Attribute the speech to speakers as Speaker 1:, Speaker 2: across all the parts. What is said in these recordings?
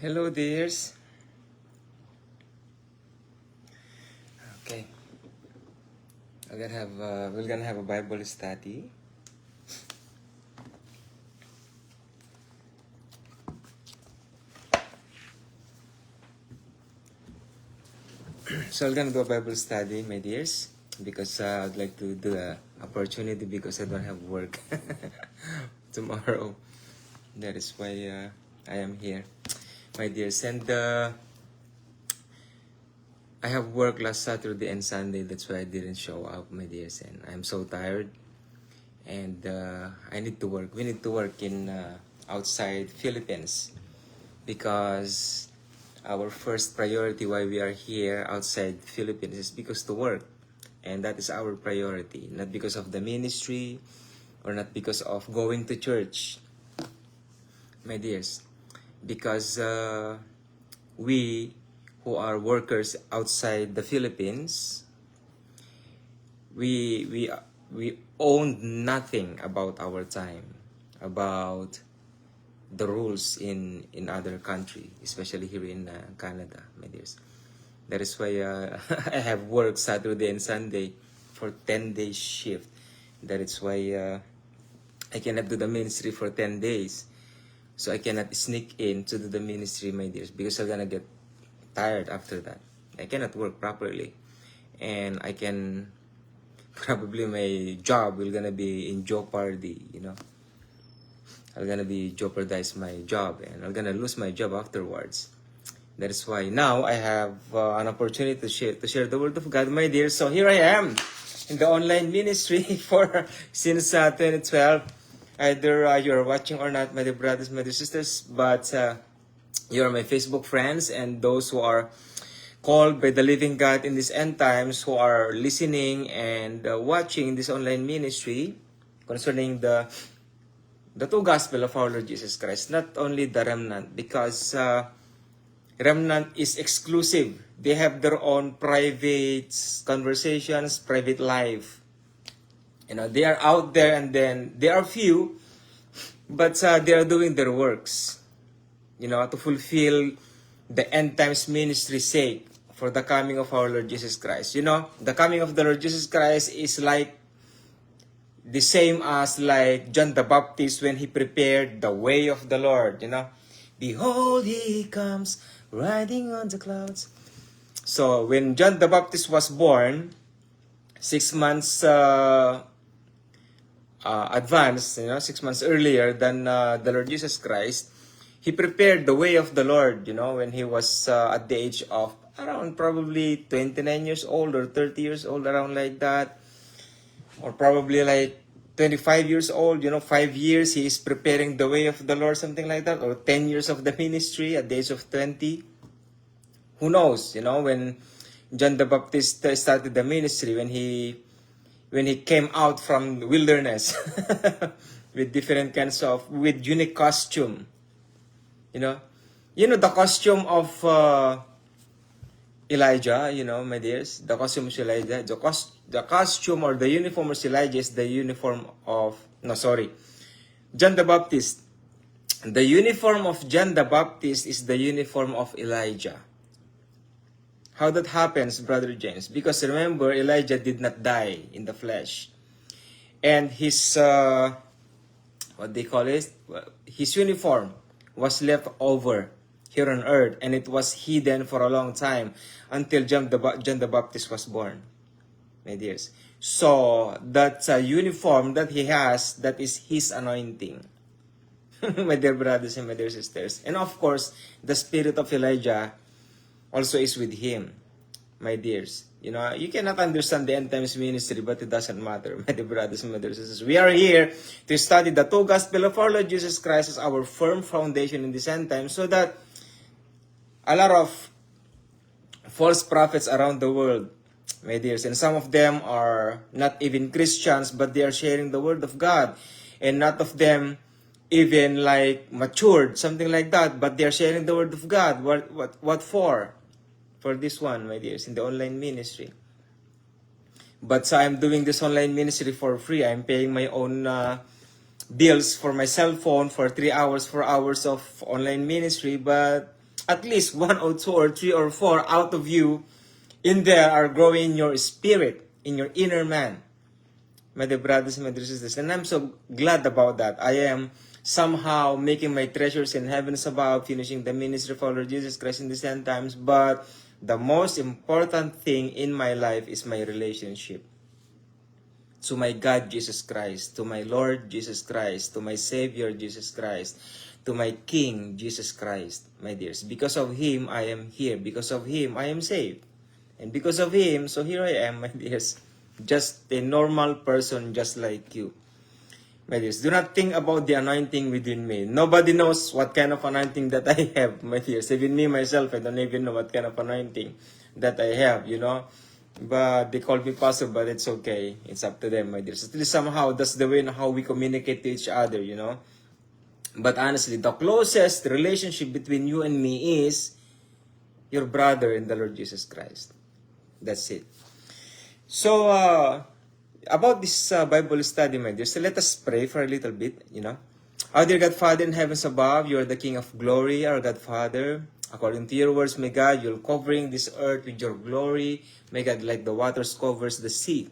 Speaker 1: Hello, dears. Okay, we're gonna have a Bible study. So I'm gonna do a Bible study, my dears, because I'd like to do a opportunity because I don't have work tomorrow. That is why I am here, my dears. And I have work last Saturday and Sunday. That's why I didn't show up, my dears. And I'm so tired. And I need to work. We need to work in outside Philippines because our first priority why we are here outside Philippines is because to work. And that is our priority. Not because of the ministry or not because of going to church, my dears. Because we who are workers outside the Philippines, we own nothing about our time, about the rules in other country, especially here in Canada, my dears. That is why I have work Saturday and Sunday for 10 days shift. That is why I cannot do the ministry for 10 days. So I cannot sneak in to do the ministry, my dears, because I'm gonna get tired after that. I cannot work properly. And I can, probably my job will gonna be in jeopardy, you know. I'm gonna be jeopardize my job and I'm gonna lose my job afterwards. That is why now I have an opportunity to share the word of God, my dear. So here I am in the online ministry for since 2012. Either you're watching or not, my dear brothers, my dear sisters, but you're my Facebook friends and those who are called by the living God in these end times, who are listening and watching this online ministry concerning the two gospel of our Lord Jesus Christ, not only the remnant, because remnant is exclusive. They have their own private conversations, private life. You know, they are out there and then they are few, but they are doing their works, you know, to fulfill the end times ministry sake for the coming of our Lord Jesus Christ. You know, the coming of the Lord Jesus Christ is like the same as like John the Baptist when he prepared the way of the Lord, you know. Behold, he comes riding on the clouds. So when John the Baptist was born, 6 months advanced, you know, 6 months earlier than the Lord Jesus Christ, he prepared the way of the Lord, you know, when he was at the age of around probably 29 years old or 30 years old, around like that. Or probably like 25 years old, you know, 5 years he is preparing the way of the Lord, something like that. Or 10 years of the ministry at the age of 20. Who knows, you know, when John the Baptist started the ministry, when he came out from the wilderness with different kinds of, with unique costume, you know. You know, the costume of Elijah, you know, my dears, the costume of Elijah, the costume or the uniform of Elijah is the uniform of, John the Baptist. The uniform of John the Baptist is the uniform of Elijah. How that happens, Brother James? Because remember, Elijah did not die in the flesh. And his, what they call it, his uniform was left over here on earth, and it was hidden for a long time until John the Baptist was born, my dears. So that uniform that he has, that is his anointing, my dear brothers and my dear sisters. And of course, the spirit of Elijah also is with him, my dears. You know, you cannot understand the end times ministry, but it doesn't matter, my dear brothers and my dear sisters. We are here to study the two gospel of our Lord Jesus Christ as our firm foundation in this end time, so that a lot of false prophets around the world, my dears, and some of them are not even Christians, but they are sharing the word of God, and not of them even like matured, something like that, but they are sharing the word of God. What for? For this one, my dears, in the online ministry. But so I'm doing this online ministry for free. I'm paying my own bills for my cell phone for 3 hours, 4 hours of online ministry, but at least 1 or 2 or 3 or 4 out of you in there are growing in your spirit, in your inner man, my dear brothers and my dear sisters. And I'm so glad about that. I am somehow making my treasures in heavens above, finishing the ministry of our Lord Jesus Christ in these end times. But the most important thing in my life is my relationship to my God Jesus Christ, to my Lord Jesus Christ, to my Savior Jesus Christ, to my King Jesus Christ, my dears. Because of Him, I am here. Because of Him, I am saved. And because of Him, so here I am, my dears. Just a normal person just like you. My dears, do not think about the anointing within me. Nobody knows what kind of anointing that I have, my dears. Even me, myself, I don't even know what kind of anointing that I have, you know. But they call me pastor, but it's okay. It's up to them, my dears. At least somehow, that's the way in how we communicate to each other, you know. But honestly, the closest relationship between you and me is your brother in the Lord Jesus Christ. That's it. So, about this Bible study, my dear, so let us pray for a little bit, you know. Our dear God, Father in heavens above, you are the King of glory, our God, Father. According to your words, may God, you're covering this earth with your glory. May God, like the waters covers the sea.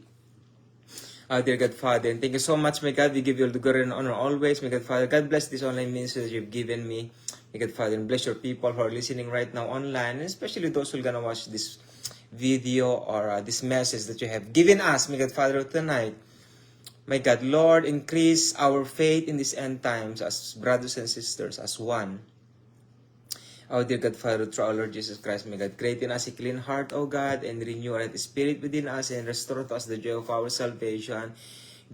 Speaker 1: Our dear God, Father, and thank you so much, my God. We give you all the glory and honor always. May God, Father, God bless this online ministry that you've given me. May God, Father, and bless your people who are listening right now online, and especially those who are gonna watch this video or this message that you have given us, my God, Father, tonight. My God, Lord, increase our faith in these end times as brothers and sisters, as one. Oh, dear God, Father, through our Lord Jesus Christ, may God create in us a clean heart, O God, and renew our spirit within us, and restore to us the joy of our salvation.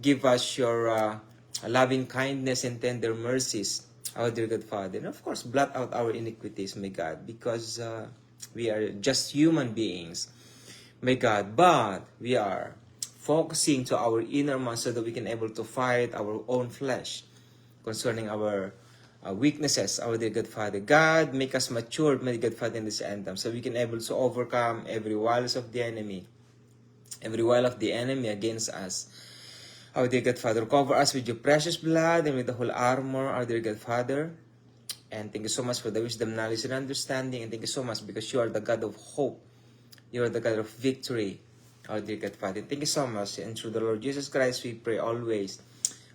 Speaker 1: Give us your loving kindness and tender mercies, our dear God, Father. And of course, blot out our iniquities, may God, because we are just human beings, may God, but we are focusing to our inner man so that we can able to fight our own flesh concerning our weaknesses, our dear God, Father. God, make us mature, my God, Father, in this end time, so we can able to overcome every wiles of the enemy, every wile of the enemy against us. Our dear God, Father, cover us with your precious blood and with the whole armor, our dear God, Father. And thank you so much for the wisdom, knowledge, and understanding. And thank you so much because you are the God of hope. You are the God of victory, our dear God, Father. Thank you so much. And through the Lord Jesus Christ, we pray always,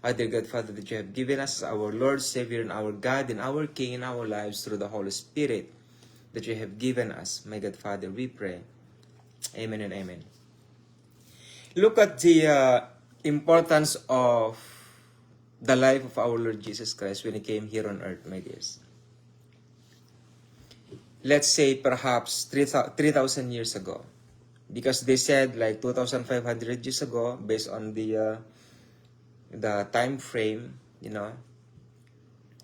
Speaker 1: our dear God, Father, that you have given us our Lord, Savior, and our God, and our King in our lives through the Holy Spirit that you have given us. My God, Father, we pray. Amen and amen. Look at the importance of the life of our Lord Jesus Christ when He came here on earth, my dears. Let's say perhaps 3,000 years ago. Because they said like 2,500 years ago, based on the time frame, you know.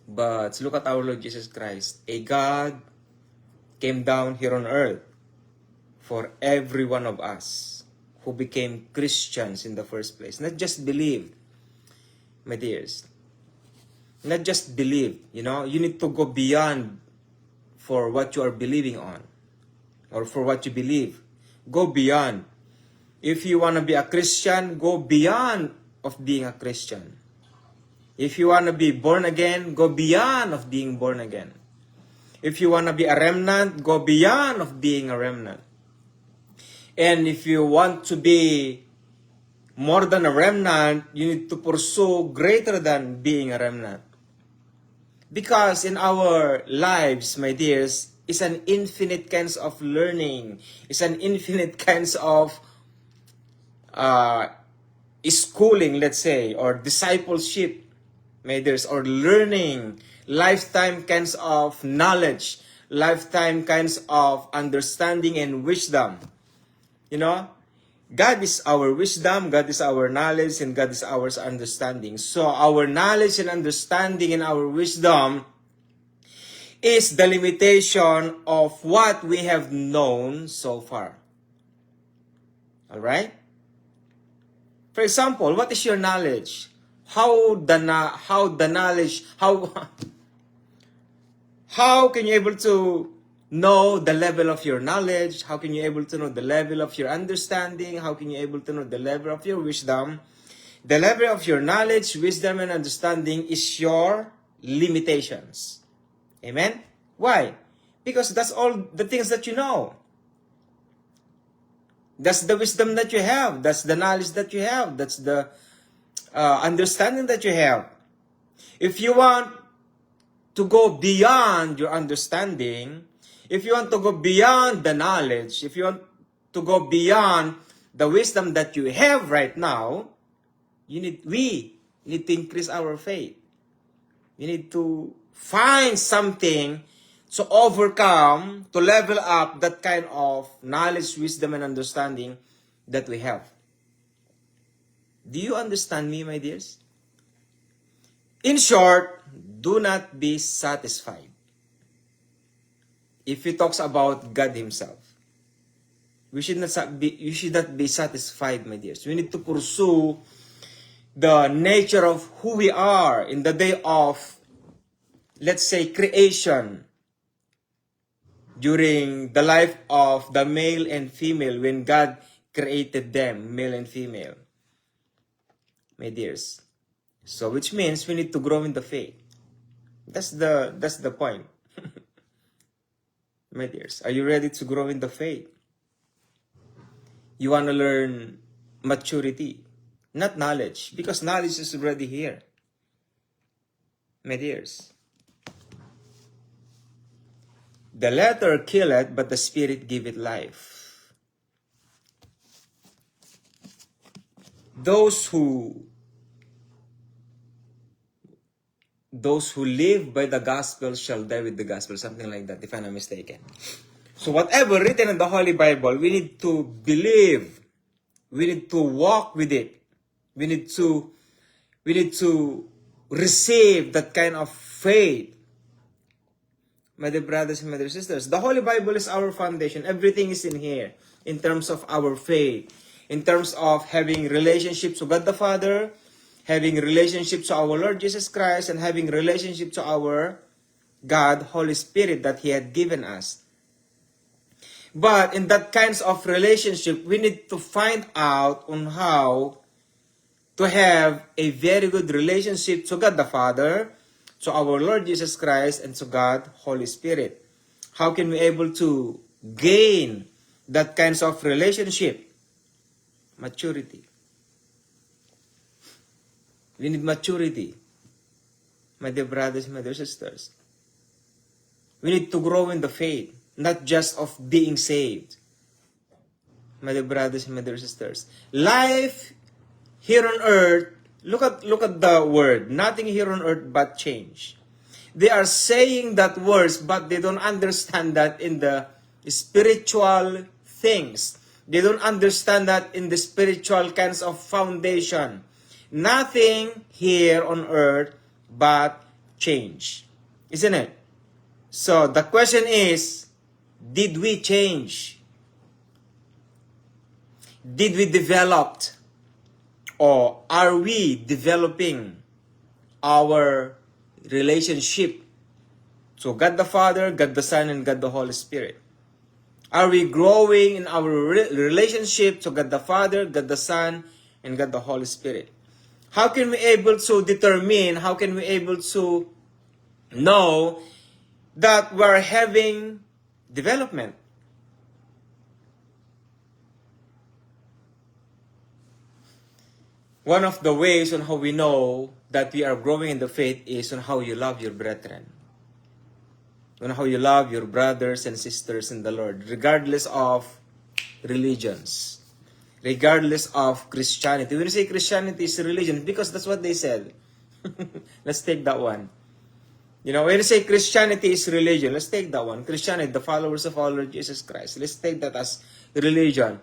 Speaker 1: But look at our Lord Jesus Christ. A God came down here on earth for every one of us who became Christians in the first place. Not just believed, my dears. Not just believe, you know. You need to go beyond for what you are believing on, or for what you believe. Go beyond. If you want to be a Christian, go beyond of being a Christian. If you want to be born again, go beyond of being born again. If you want to be a remnant, go beyond of being a remnant. And if you want to be more than a remnant, you need to pursue greater than being a remnant. Because in our lives, my dears, is an infinite kinds of learning. It's an infinite kinds of schooling, let's say, or discipleship, my dears, or learning, lifetime kinds of knowledge, lifetime kinds of understanding and wisdom. You know, God is our wisdom, God is our knowledge, and God is our understanding. So our knowledge and understanding and our wisdom is the limitation of what we have known so far. Alright? For example, what is your knowledge? How can you able to know the level of your knowledge? How can you able to know the level of your understanding? How can you able to know the level of your wisdom? The level of your knowledge, wisdom, and understanding is your limitations. Amen? Why? Because that's all the things that you know. That's the wisdom that you have. That's the knowledge that you have. That's the understanding that you have. If you want to go beyond your understanding, If you want to go beyond the knowledge, if you want to go beyond the wisdom that you have right now, we need to increase our faith. We need to find something to overcome, to level up that kind of knowledge, wisdom, and understanding that we have. Do you understand me, my dears? In short, do not be satisfied. If he talks about God Himself, you should not be satisfied, my dears. We need to pursue the nature of who we are in the day of, let's say, creation, during the life of the male and female, when God created them, male and female, my dears. So, which means we need to grow in the faith. That's the point. My dears, are you ready to grow in the faith? You want to learn maturity, not knowledge, because knowledge is already here. My dears, the letter killeth, but the spirit giveth life. Those who live by the gospel shall die with the gospel, something like that, if I'm not mistaken. So whatever written in the Holy Bible, we need to believe. We need to walk with it. We need to receive that kind of faith. My dear brothers and my dear sisters, the Holy Bible is our foundation. Everything is in here in terms of our faith, in terms of having relationships with God the Father, having relationship to our Lord Jesus Christ, and having relationship to our God, Holy Spirit, that He had given us. But in that kinds of relationship, we need to find out on how to have a very good relationship to God the Father, to our Lord Jesus Christ, and to God, Holy Spirit. How can we able to gain that kinds of relationship? Maturity. We need maturity, my dear brothers and my dear sisters. We need to grow in the faith, not just of being saved. My dear brothers and my dear sisters. Life here on earth, look at the word, nothing here on earth but change. They are saying that words, but they don't understand that in the spiritual things. They don't understand that in the spiritual kinds of foundation. Nothing here on earth but change. Isn't it? So the question is, did we change? Did we develop? Or are we developing our relationship to God the Father, God the Son, and God the Holy Spirit? Are we growing in our relationship to God the Father, God the Son, and God the Holy Spirit? How can we able to determine, how can we able to know that we're having development? One of the ways on how we know that we are growing in the faith is on how you love your brethren. On how you love your brothers and sisters in the Lord, regardless of religions. Regardless of Christianity. When you say Christianity is religion, because that's what they said. Let's take that one. You know, when you say Christianity is religion, let's take that one. Christianity, the followers of our Lord Jesus Christ. Let's take that as religion.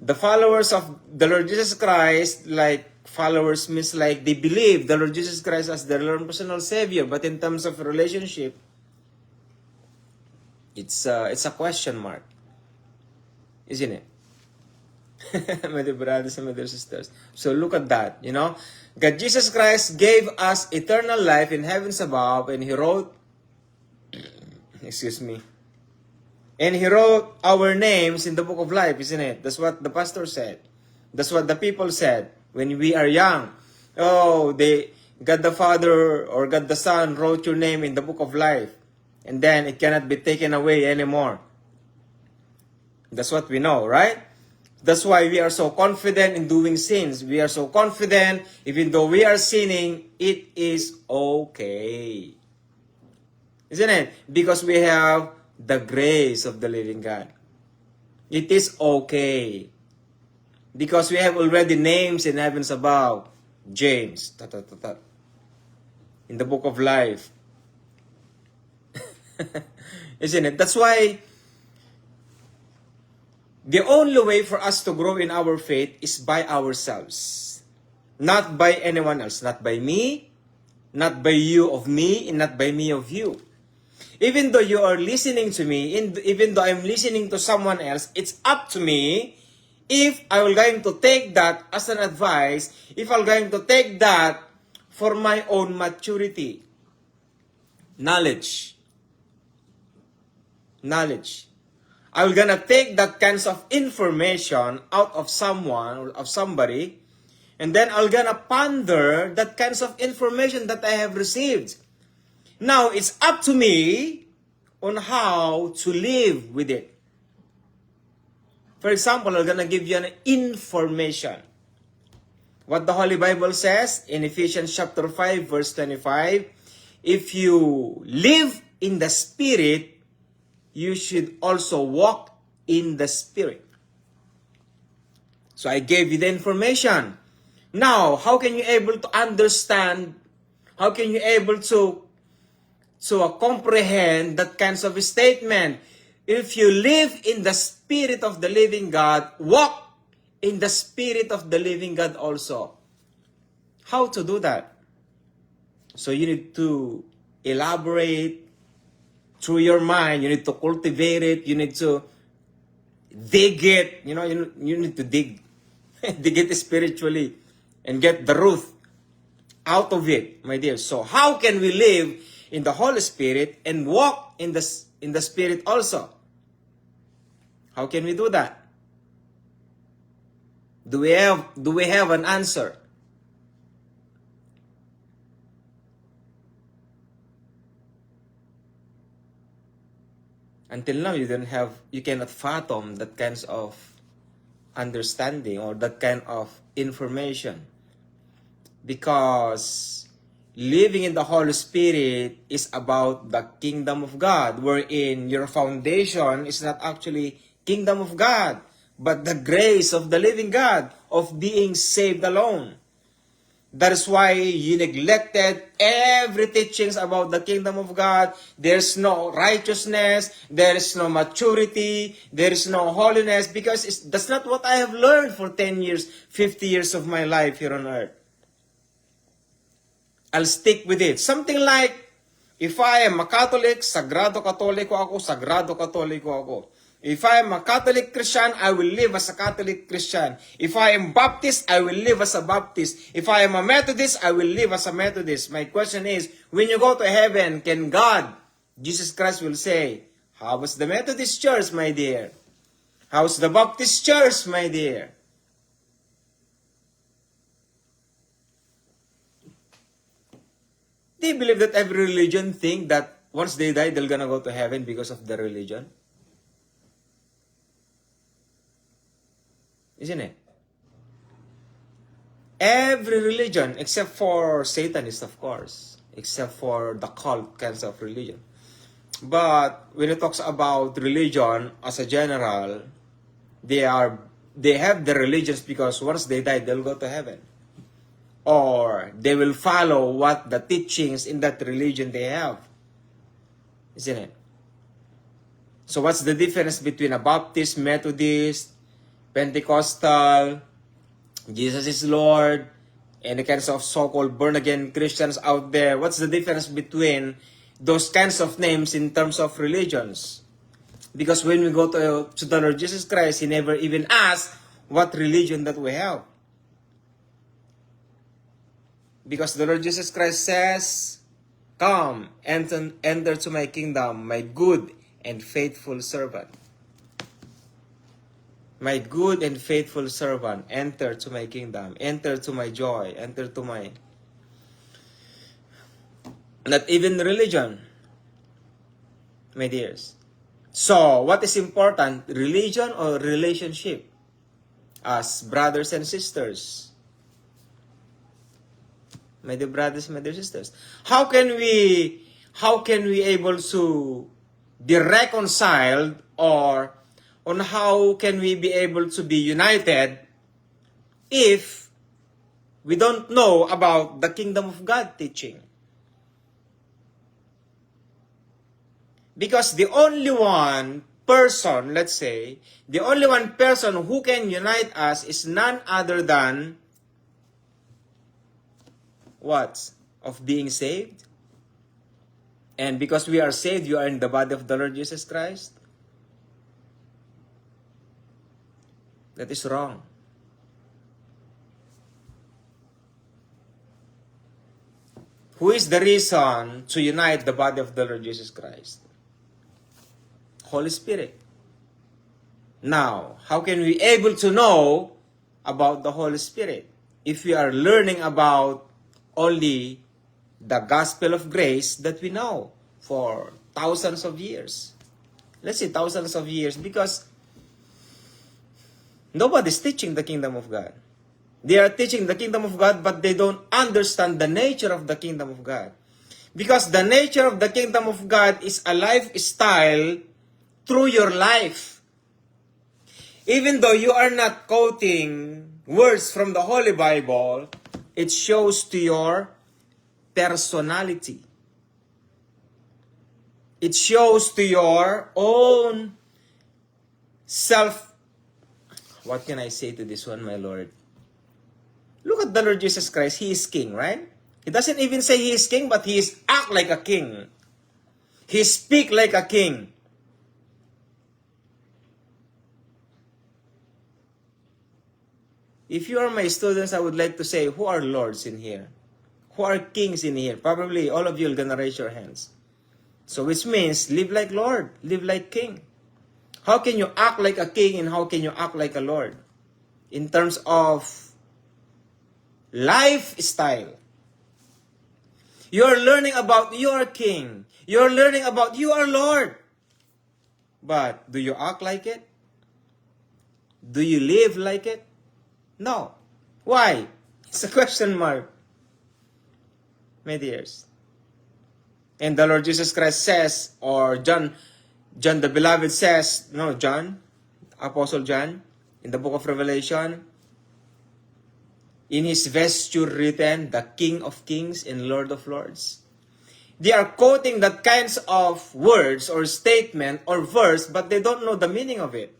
Speaker 1: The followers of the Lord Jesus Christ, like followers means like they believe the Lord Jesus Christ as their Lord and personal Savior. But in terms of relationship, it's a question mark. Isn't it? My dear brothers and my dear sisters. So look at that, you know. God Jesus Christ gave us eternal life in heavens above, and He wrote, and He wrote our names in the book of life, isn't it? That's what the pastor said. That's what the people said when we are young. Oh, God the Father or God the Son wrote your name in the book of life, and then it cannot be taken away anymore. That's what we know, right? That's why we are so confident in doing sins. We are so confident, even though we are sinning, it is okay. Isn't it? Because we have the grace of the living God. It is okay. Because we have already names in heavens above. James, in the book of life. Isn't it? That's why the only way for us to grow in our faith is by ourselves. Not by anyone else. Not by me, not by you of me, and not by me of you. Even though you are listening to me, even though I'm listening to someone else, it's up to me if I will going to take that as an advice, if I'm going to take that for my own maturity. Knowledge. I'm gonna take that kinds of information out of someone or of somebody, and then I'm gonna ponder that kinds of information that I have received. Now, it's up to me on how to live with it. For example, I'm gonna give you an information. What the Holy Bible says in Ephesians chapter 5, verse 25, if you live in the Spirit, you should also walk in the Spirit. So I gave you the information. Now, how can you able to understand, how can you able to comprehend that kinds of statement? If you live in the Spirit of the living God, walk in the Spirit of the living God also. How to do that? So you need to elaborate through your mind. You need to cultivate it. You need to dig it. You need to dig. Dig it spiritually and get the root out of it, my dear. So how can we live in the Holy Spirit and walk in the Spirit also? How can we do that? Do we have an answer? Until now, you cannot fathom that kinds of understanding or that kind of information. Because living in the Holy Spirit is about the kingdom of God, wherein your foundation is not actually kingdom of God, but the grace of the living God, of being saved alone. That is why you neglected every teachings about the kingdom of God. There's no righteousness, there is no maturity, there is no holiness, because that's not what I have learned for 10 years, 50 years of my life here on earth. I'll stick with it. Something like, if I am a Catholic, Sagrado Katoliko ako, Sagrado Katoliko ako. If I am a Catholic Christian, I will live as a Catholic Christian. If I am Baptist, I will live as a Baptist. If I am a Methodist, I will live as a Methodist. My question is, when you go to heaven, can God, Jesus Christ will say, how was the Methodist Church, my dear? How's the Baptist Church, my dear? Do you believe that every religion think that once they die, they're gonna go to heaven because of their religion? Isn't it? Every religion, except for Satanist, of course, except for the cult kinds of religion. But when it talks about religion as a general, they have the religions because once they die, they'll go to heaven. Or they will follow what the teachings in that religion they have. Isn't it? So what's the difference between a Baptist, Methodist, Pentecostal, Jesus is Lord, and the kinds of so-called born-again Christians out there? What's the difference between those kinds of names in terms of religions? Because when we go to the Lord Jesus Christ, He never even asked what religion that we have. Because the Lord Jesus Christ says, come, enter to my kingdom, my good and faithful servant. My good and faithful servant, enter to my kingdom, enter to my joy, enter to my... Not even religion, my dears. So, what is important, religion or relationship? As brothers and sisters. My dear brothers, my dear sisters. How can we able to be reconciled, or on how can we be able to be united if we don't know about the kingdom of God teaching. Because the only one person, let's say, the only one person who can unite us is none other than what? Of being saved. And because we are saved, you are in the body of the Lord Jesus Christ. That is wrong. Who is the reason to unite the body of the Lord Jesus Christ? Holy Spirit. Now, how can we able to know about the Holy Spirit if we are learning about only the gospel of grace that we know for thousands of years? Let's say thousands of years, because nobody's teaching the kingdom of God. They are teaching the kingdom of God, but they don't understand the nature of the kingdom of God. Because the nature of the kingdom of God is a lifestyle through your life. Even though you are not quoting words from the Holy Bible, it shows to your personality. It shows to your own self. What can I say to this one, my Lord? Look at the Lord Jesus Christ. He is king, right? He doesn't even say he is king, but he is act like a king. He speak like a king. If you are my students, I would like to say, who are lords in here? Who are kings in here? Probably all of you are gonna raise your hands. So which means, live like Lord, live like king. How can you act like a king and how can you act like a Lord? In terms of lifestyle. You're learning about your king. You're learning about your Lord. But do you act like it? Do you live like it? No. Why? It's a question mark, my dears. And the Lord Jesus Christ says, or John the Beloved says, no, John, Apostle John, in the book of Revelation, in his vesture written, the King of Kings and Lord of Lords. They are quoting that kinds of words or statement or verse, but they don't know the meaning of it.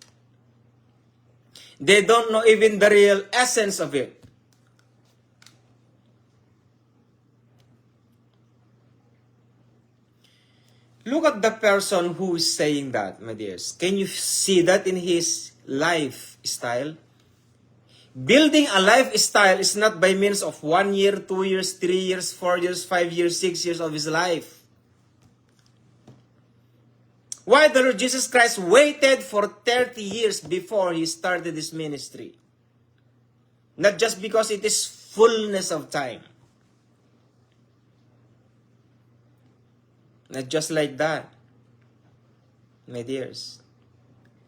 Speaker 1: They don't know even the real essence of it. Look at the person who is saying that, my dears. Can you see that in his lifestyle? Building a lifestyle is not by means of 1 year, 2 years, 3 years, 4 years, 5 years, 6 years of his life. Why the Lord Jesus Christ waited for 30 years before he started his ministry? Not just because it is fullness of time. Not just like that, my dears.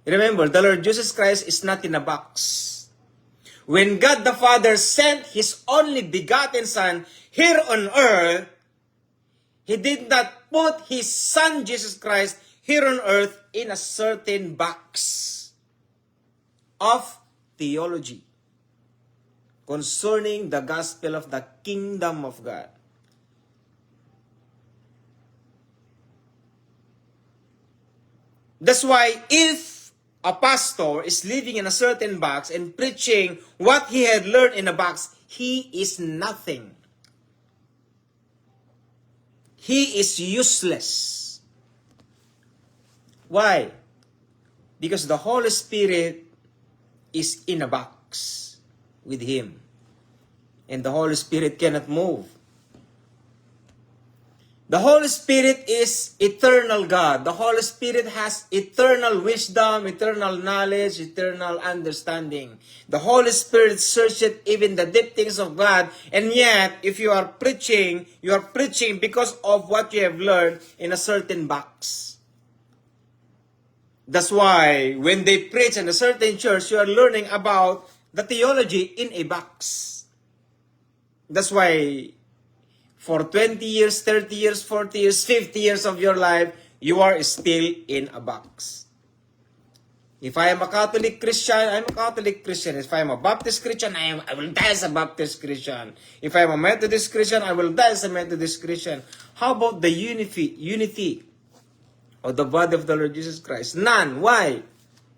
Speaker 1: Remember, the Lord Jesus Christ is not in a box. When God the Father sent His only begotten Son here on earth, He did not put His Son Jesus Christ here on earth in a certain box of theology concerning the gospel of the kingdom of God. That's why if a pastor is living in a certain box and preaching what he had learned in a box, he is nothing. He is useless. Why? Because the Holy Spirit is in a box with him. And the Holy Spirit cannot move. The Holy Spirit is eternal God. The Holy Spirit has eternal wisdom, eternal knowledge, eternal understanding. The Holy Spirit searches even the deep things of God. And yet, if you are preaching because of what you have learned in a certain box. That's why when they preach in a certain church, you are learning about the theology in a box. That's why for 20 years, 30 years, 40 years, 50 years of your life, you are still in a box. If I am a Catholic Christian, I'm a Catholic Christian. If I am a Baptist Christian, I will die as a Baptist Christian. If I am a Methodist Christian, I will die as a Methodist Christian. How about the unity of the body of the Lord Jesus Christ? None. Why?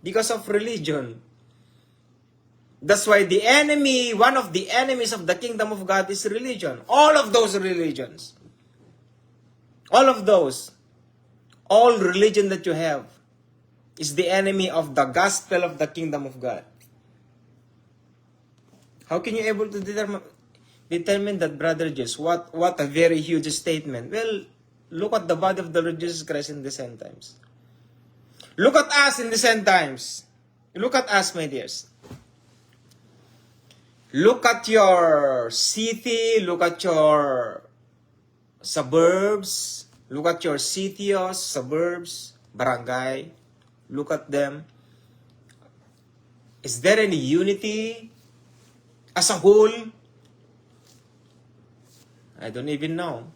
Speaker 1: Because of religion. That's why the enemy, one of the enemies of the kingdom of God is religion. All of those religions. All of those. All religion that you have is the enemy of the gospel of the kingdom of God. How can you able to determine that, Brother Jess? What a very huge statement. Well, look at the body of the Lord Jesus Christ in the end times. Look at us in the end times. Look at us, my dears. Look at your city, look at your suburbs, look at your sitios, suburbs, barangay. Look at them. Is there any unity as a whole? I don't even know.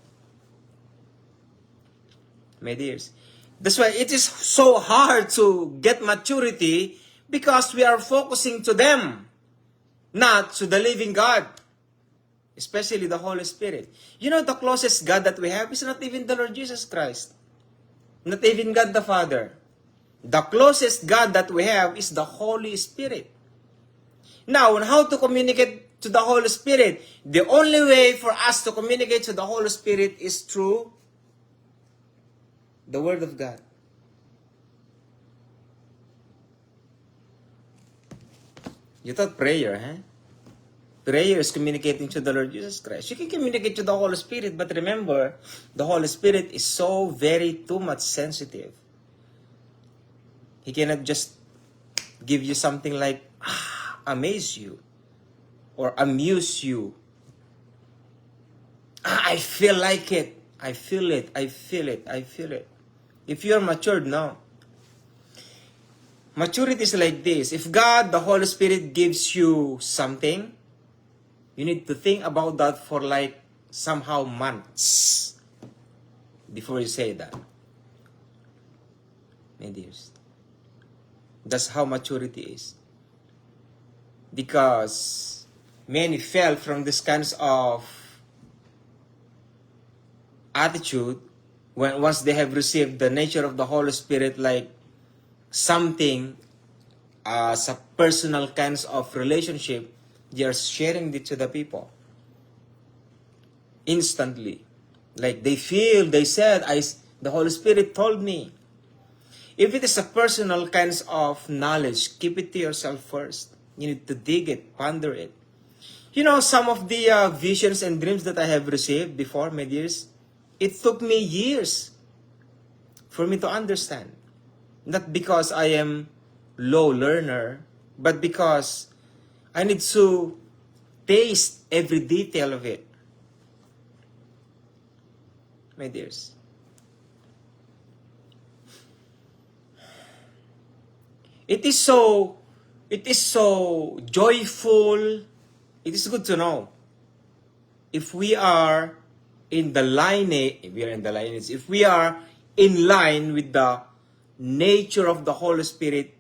Speaker 1: My dears. That's why it is so hard to get maturity, because we are focusing to them, not to the living God, especially the Holy Spirit. You know, the closest God that we have is not even the Lord Jesus Christ, not even God the Father. The closest God that we have is the Holy Spirit. Now, on how to communicate to the Holy Spirit, the only way for us to communicate to the Holy Spirit is through the Word of God. You thought prayer, huh? Prayer is communicating to the Lord Jesus Christ. You can communicate to the Holy Spirit, but remember, the Holy Spirit is so very too much sensitive. He cannot just give you something like amaze you or amuse you. I feel like it. I feel it. I feel it. I feel it. If you're matured now, maturity is like this. If God, the Holy Spirit, gives you something, you need to think about that for like somehow months before you say that. My dears. That's how maturity is. Because many fell from this kinds of attitude once they have received the nature of the Holy Spirit, like something as a personal kinds of relationship, they are sharing it to the people instantly. Like they feel, they said, the Holy Spirit told me. If it is a personal kinds of knowledge, keep it to yourself first. You need to dig it, ponder it. You know, some of the visions and dreams that I have received before, my dears, it took me years for me to understand. Not because I am low learner, but because I need to taste every detail of it. My dears. It is so joyful. It is good to know if we are in the lineage, if we are in line with the nature of the Holy Spirit.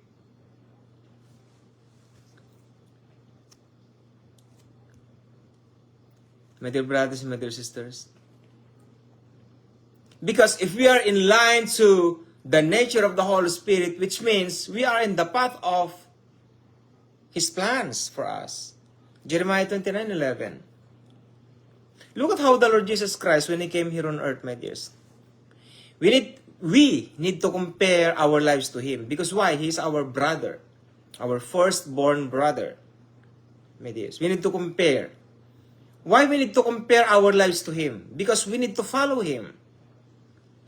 Speaker 1: My dear brothers and my dear sisters, because if we are in line to the nature of the Holy Spirit, which means we are in the path of His plans for us. Jeremiah 29:11. Look at how the Lord Jesus Christ, when He came here on earth, my dears. We need to compare our lives to Him. Because why? He is our brother. Our firstborn brother. My dears. We need to compare. Why we need to compare our lives to Him? Because we need to follow Him.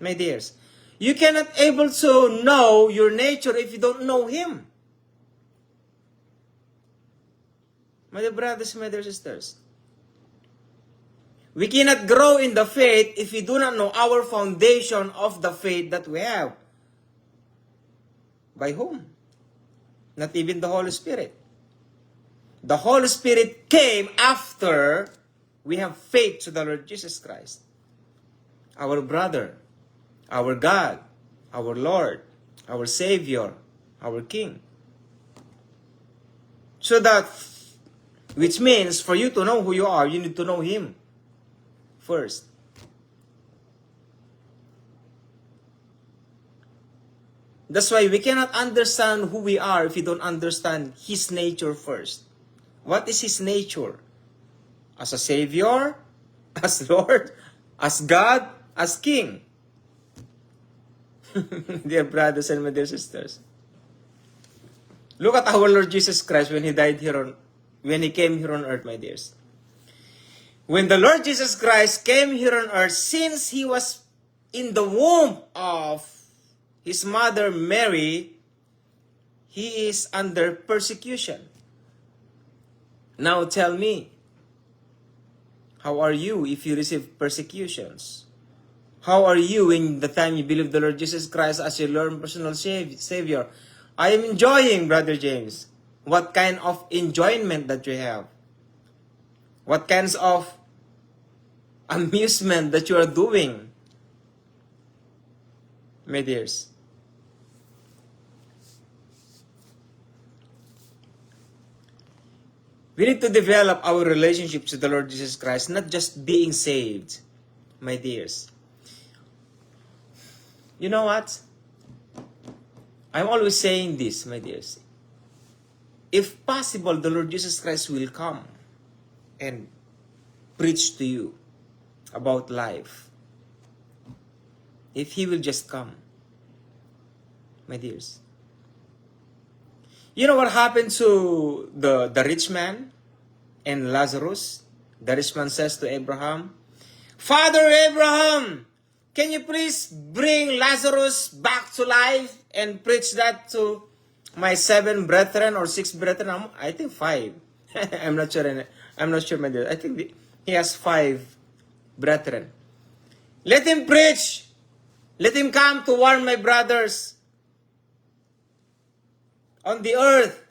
Speaker 1: My dears. You cannot able to know your nature if you don't know Him. My dear brothers and my dear sisters. We cannot grow in the faith if we do not know our foundation of the faith that we have. By whom? Not even the Holy Spirit. The Holy Spirit came after we have faith to the Lord Jesus Christ. Our brother, our God, our Lord, our Savior, our King. So that, which means for you to know who you are, you need to know Him first. That's why we cannot understand who we are if we don't understand His nature first. What is His nature? As a Savior, as Lord, as God, as King. Dear brothers and my dear sisters, look at our Lord Jesus Christ when He came here on earth, my dears. When the Lord Jesus Christ came here on earth, since He was in the womb of His mother Mary, He is under persecution. Now tell me, how are you if you receive persecutions? How are you when the time you believe the Lord Jesus Christ as your Lord and personal Savior? I am enjoying, Brother James. What kind of enjoyment that you have? What kinds of amusement that you are doing, my dears? We need to develop our relationships with the Lord Jesus Christ, not just being saved, my dears. You know what? I'm always saying this, my dears. If possible, the Lord Jesus Christ will come and preach to you about life. If He will just come, my dears. You know what happened to the rich man and Lazarus? The rich man says to Abraham, Father Abraham, can you please bring Lazarus back to life and preach that to my 7 brethren or 6 brethren? I think 5. I'm not sure, my dear. I think he has 5 brethren. Let him preach. Let him come to warn my brothers on the earth.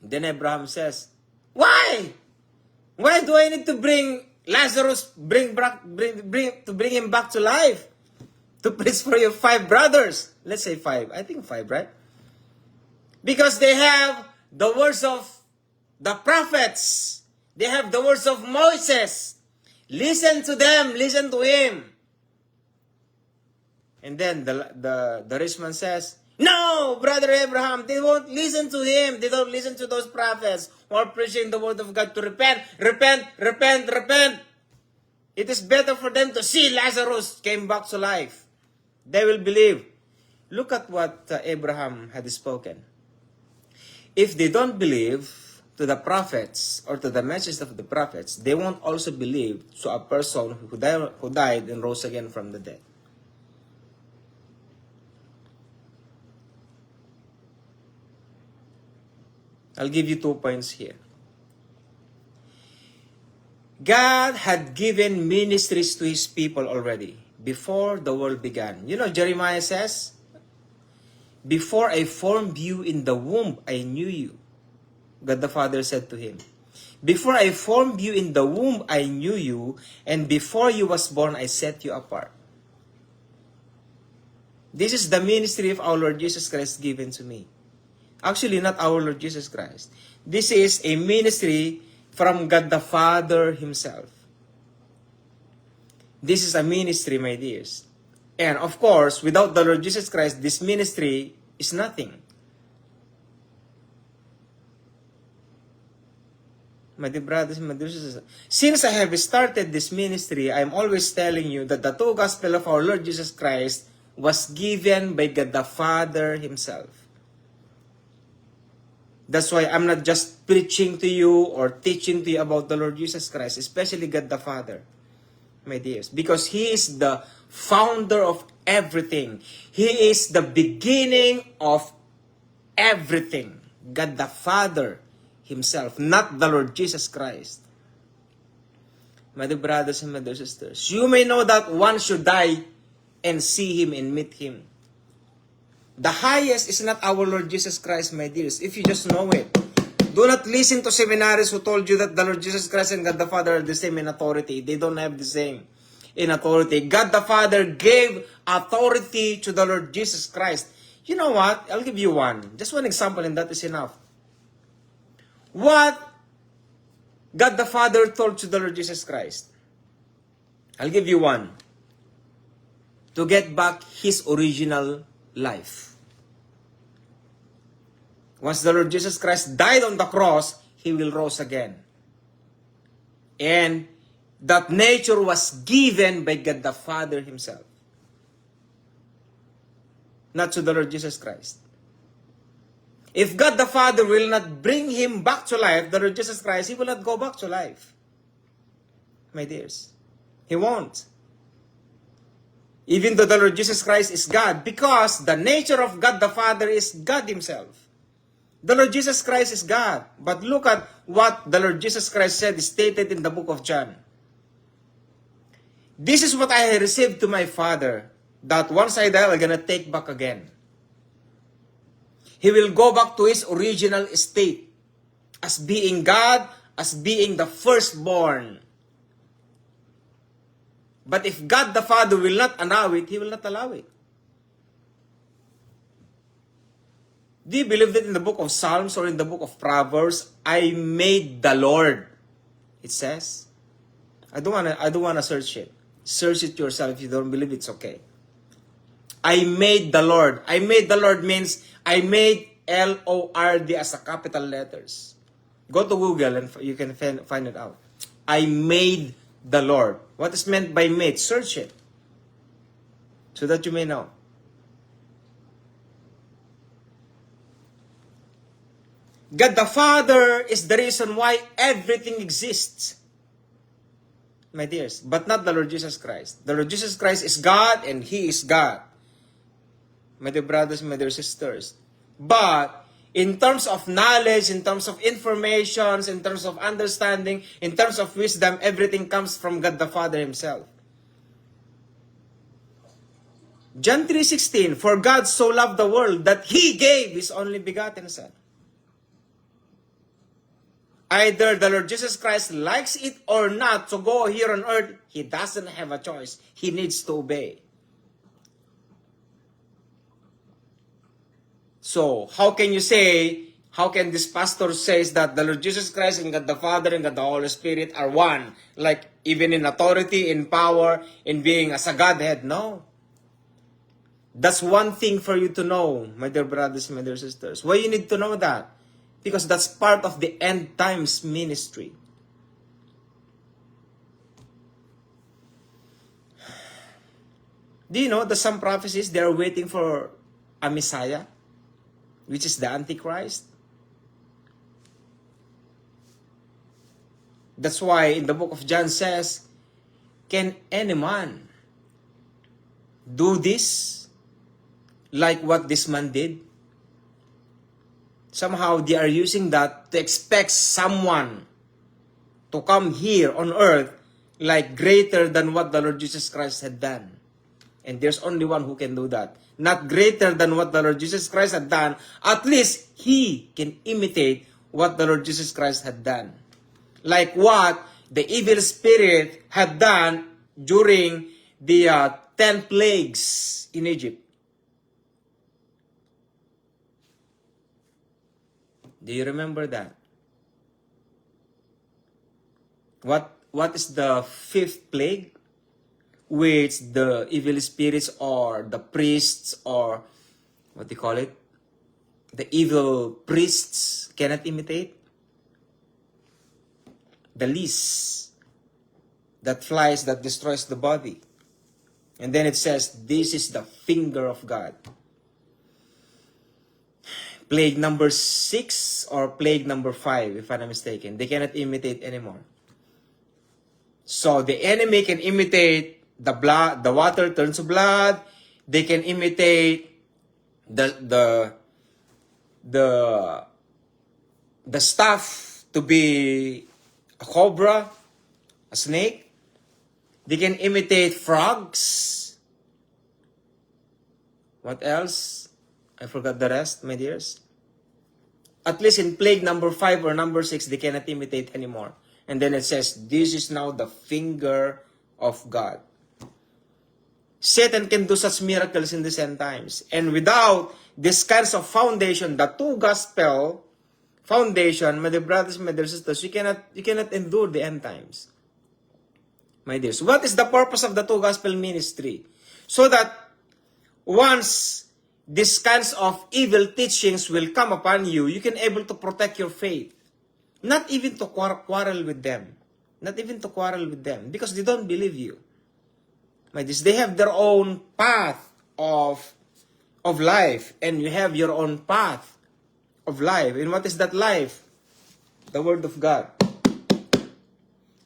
Speaker 1: Then Abraham says, why? Why do I need to bring Lazarus, bring him back to life? To preach for your 5 brothers. Let's say 5. I think 5, right? Because they have the words of the prophets. They have the words of Moses. Listen to them. Listen to him. And then the rich man says, no, Brother Abraham, they won't listen to him. They don't listen to those prophets who are preaching the word of God to repent, repent, repent, repent. It is better for them to see Lazarus came back to life. They will believe. Look at what Abraham had spoken. If they don't believe to the prophets or to the message of the prophets, they won't also believe to a person who died and rose again from the dead. I'll give you 2 points here. God had given ministries to His people already before the world began. You know, Jeremiah says, before I formed you in the womb, I knew you. God the Father said to him, before I formed you in the womb, I knew you, and before you was born, I set you apart. This is the ministry of our Lord Jesus Christ given to me. Actually, not our Lord Jesus Christ. This is a ministry from God the Father Himself. This is a ministry, my dears. And of course, without the Lord Jesus Christ, this ministry is nothing. My dear brothers and my dear sisters, since I have started this ministry, I'm always telling you that the true gospel of our Lord Jesus Christ was given by God the Father Himself. That's why I'm not just preaching to you or teaching to you about the Lord Jesus Christ, especially God the Father, my dears, because He is the founder of everything. He is the beginning of everything. God the Father Himself, not the Lord Jesus Christ. My dear brothers and my dear sisters, you may know that one should die and see Him and meet Him. The highest is not our Lord Jesus Christ, my dears, if you just know it. Do not listen to seminaries who told you that the Lord Jesus Christ and God the Father are the same in authority. They don't have the same. in authority. God the Father gave authority to the Lord Jesus Christ. You know what? I'll give you one. Just one example and that is enough. What God the Father told to the Lord Jesus Christ. I'll give you one. To get back His original life. Once the Lord Jesus Christ died on the cross, He will rise again. And that nature was given by God the Father Himself. Not to the Lord Jesus Christ. If God the Father will not bring Him back to life, the Lord Jesus Christ, He will not go back to life. My dears. He won't. Even though the Lord Jesus Christ is God, because the nature of God the Father is God Himself. The Lord Jesus Christ is God. But look at what the Lord Jesus Christ said, stated in the book of John. This is what I received to my Father, that once I die, I'm gonna take back again. He will go back to His original state, as being God, as being the firstborn. But if God the Father will not allow it, He will not allow it. Do you believe that in the book of Psalms or in the book of Proverbs, I made the Lord? It says. I don't wanna search it. Search it yourself. If you don't believe, it's okay. I made the Lord. I made the Lord means I made L-O-R-D as a capital letters. Go to Google and you can find it out. I made the Lord. What is meant by made? Search it. So that you may know. God the Father is the reason why everything exists. My dears. But not the Lord Jesus Christ. The Lord Jesus Christ is God and He is God. My dear brothers, my dear sisters. But in terms of knowledge, in terms of information, in terms of understanding, in terms of wisdom, everything comes from God the Father Himself. John 3:16, for God so loved the world that He gave His only begotten Son. Either the Lord Jesus Christ likes it or not to go here on earth, He doesn't have a choice. He needs to obey. So, how can this pastor says that the Lord Jesus Christ and God the Father and God the Holy Spirit are one? Like, even in authority, in power, in being as a Godhead? No. That's one thing for you to know, my dear brothers, my dear sisters. Why you need to know that? Because that's part of the end times ministry. Do you know that some prophecies, they are waiting for a Messiah, which is the Antichrist? That's why in the book of John says, can any man do this like what this man did? Somehow they are using that to expect someone to come here on earth like greater than what the Lord Jesus Christ had done. And there's only one who can do that. Not greater than what the Lord Jesus Christ had done. At least He can imitate what the Lord Jesus Christ had done. Like what the evil spirit had done during the 10 plagues in Egypt. Do you remember that? What is the 5th plague? Which the evil spirits or the priests or what do you call it? The evil priests cannot imitate? The least that flies, that destroys the body. And then it says, this is the finger of God. Plague number 6 or plague number 5, if I'm not mistaken. They cannot imitate anymore. So the enemy can imitate the blood, the water turns to blood. They can imitate the stuff to be a cobra, a snake. They can imitate frogs. What else? I forgot the rest, my dears. At least in plague number 5 or number 6, they cannot imitate anymore. And then it says, this is now the finger of God. Satan can do such miracles in these end times. And without this kinds of foundation, the two gospel foundation, my dear brothers, my dear sisters, you cannot endure the end times. My dears, what is the purpose of the two gospel ministry? So that once these kinds of evil teachings will come upon you, you can able to protect your faith. Not even to quarrel with them. Not even to quarrel with them. Because they don't believe you. My dears, they have their own path of life. And you have your own path of life. And what is that life? The Word of God.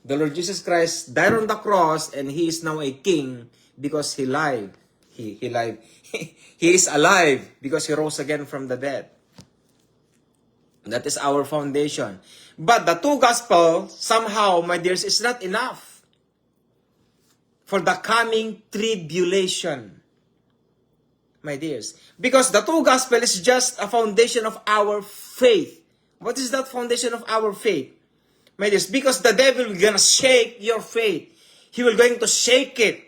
Speaker 1: The Lord Jesus Christ died on the cross, and He is now a king because He lied. He lied. He is alive because He rose again from the dead. That is our foundation. But the two gospels, somehow, my dears, is not enough for the coming tribulation. My dears. Because the two gospel is just a foundation of our faith. What is that foundation of our faith? My dears, because the devil will gonna shake your faith. He will going to shake it,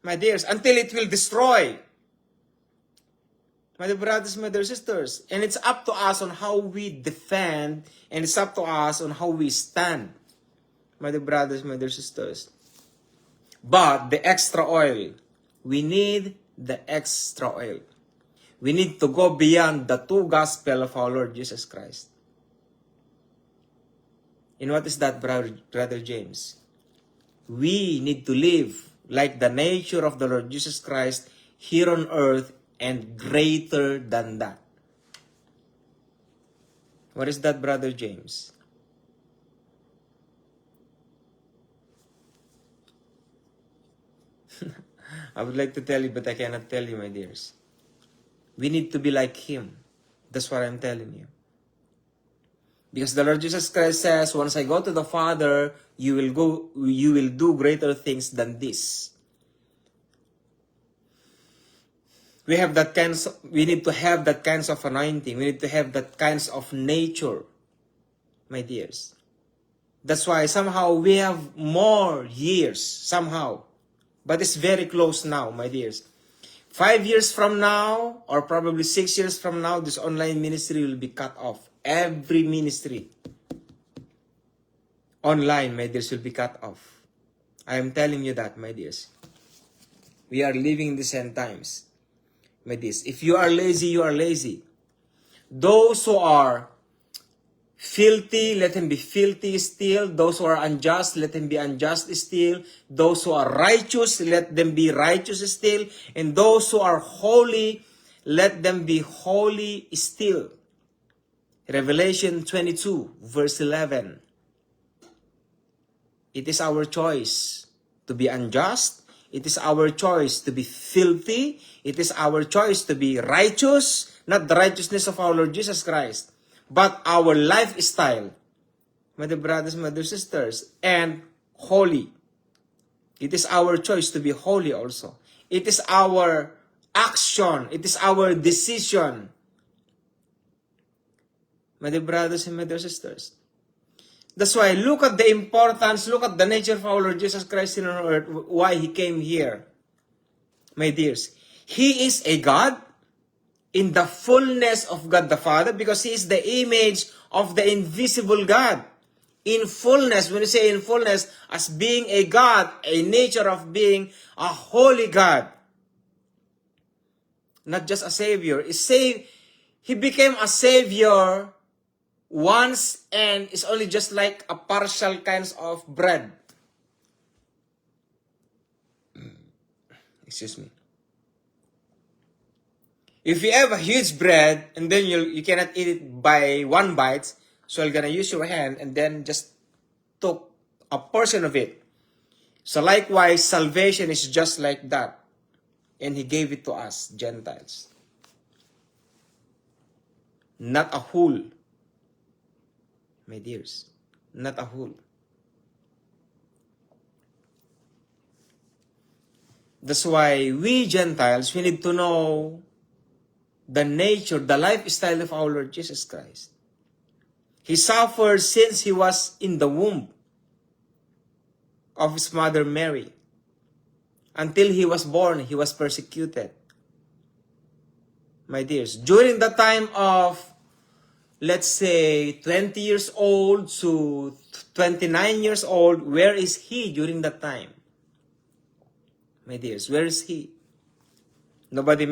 Speaker 1: my dears, until it will destroy. My dear brothers, my dear sisters. And it's up to us on how we defend, and it's up to us on how we stand. My dear brothers, my dear sisters. But the extra oil, we need the extra oil. We need to go beyond the two gospel of our Lord Jesus Christ. And what is that, Brother James? We need to live like the nature of the Lord Jesus Christ here on earth and greater than that. What is that, Brother James? I would like to tell you, but I cannot tell you, my dears. We need to be like Him. That's what I'm telling you. Because the Lord Jesus Christ says, once I go to the Father, you will do greater things than this. We need to have that kinds of anointing. We need to have that kinds of nature, my dears. That's why somehow we have more years, somehow. But it's very close now, my dears. 5 years from now, or probably 6 years from now, this online ministry will be cut off. Every ministry online, my dears, will be cut off. I am telling you that, my dears. We are living in these end times. My dears, if you are lazy, you are lazy. Those who are filthy, let him be filthy still. Those who are unjust, let him be unjust still. Those who are righteous, let them be righteous still. And those who are holy, let them be holy still. Revelation 22, verse 11. It is our choice to be unjust. It is our choice to be filthy. It is our choice to be righteous, not the righteousness of our Lord Jesus Christ, but our lifestyle, my dear brothers, my dear sisters, and holy. It is our choice to be holy also. It is our action. It is our decision, my dear brothers and my dear sisters. That's why look at the importance, look at the nature of our Lord Jesus Christ in on earth, why He came here. My dears, He is a God in the fullness of God the Father, because He is the image of the invisible God. In fullness, when you say in fullness, as being a God, a nature of being a holy God. Not just a Savior. He became a Savior once, and it's only just like a partial kinds of bread. Excuse me. If you have a huge bread and then you cannot eat it by one bite, so you're gonna use your hand and then just took a portion of it. So likewise, salvation is just like that. And He gave it to us, Gentiles. Not a whole. My dears, not a whole. That's why we Gentiles, we need to know the nature, the lifestyle of our Lord Jesus Christ. He suffered since He was in the womb of His mother Mary. Until he was born, he was persecuted. My dears, during the time of, let's say, 20 years old to 29 years old, where is he during that time? My dears, where is he? Nobody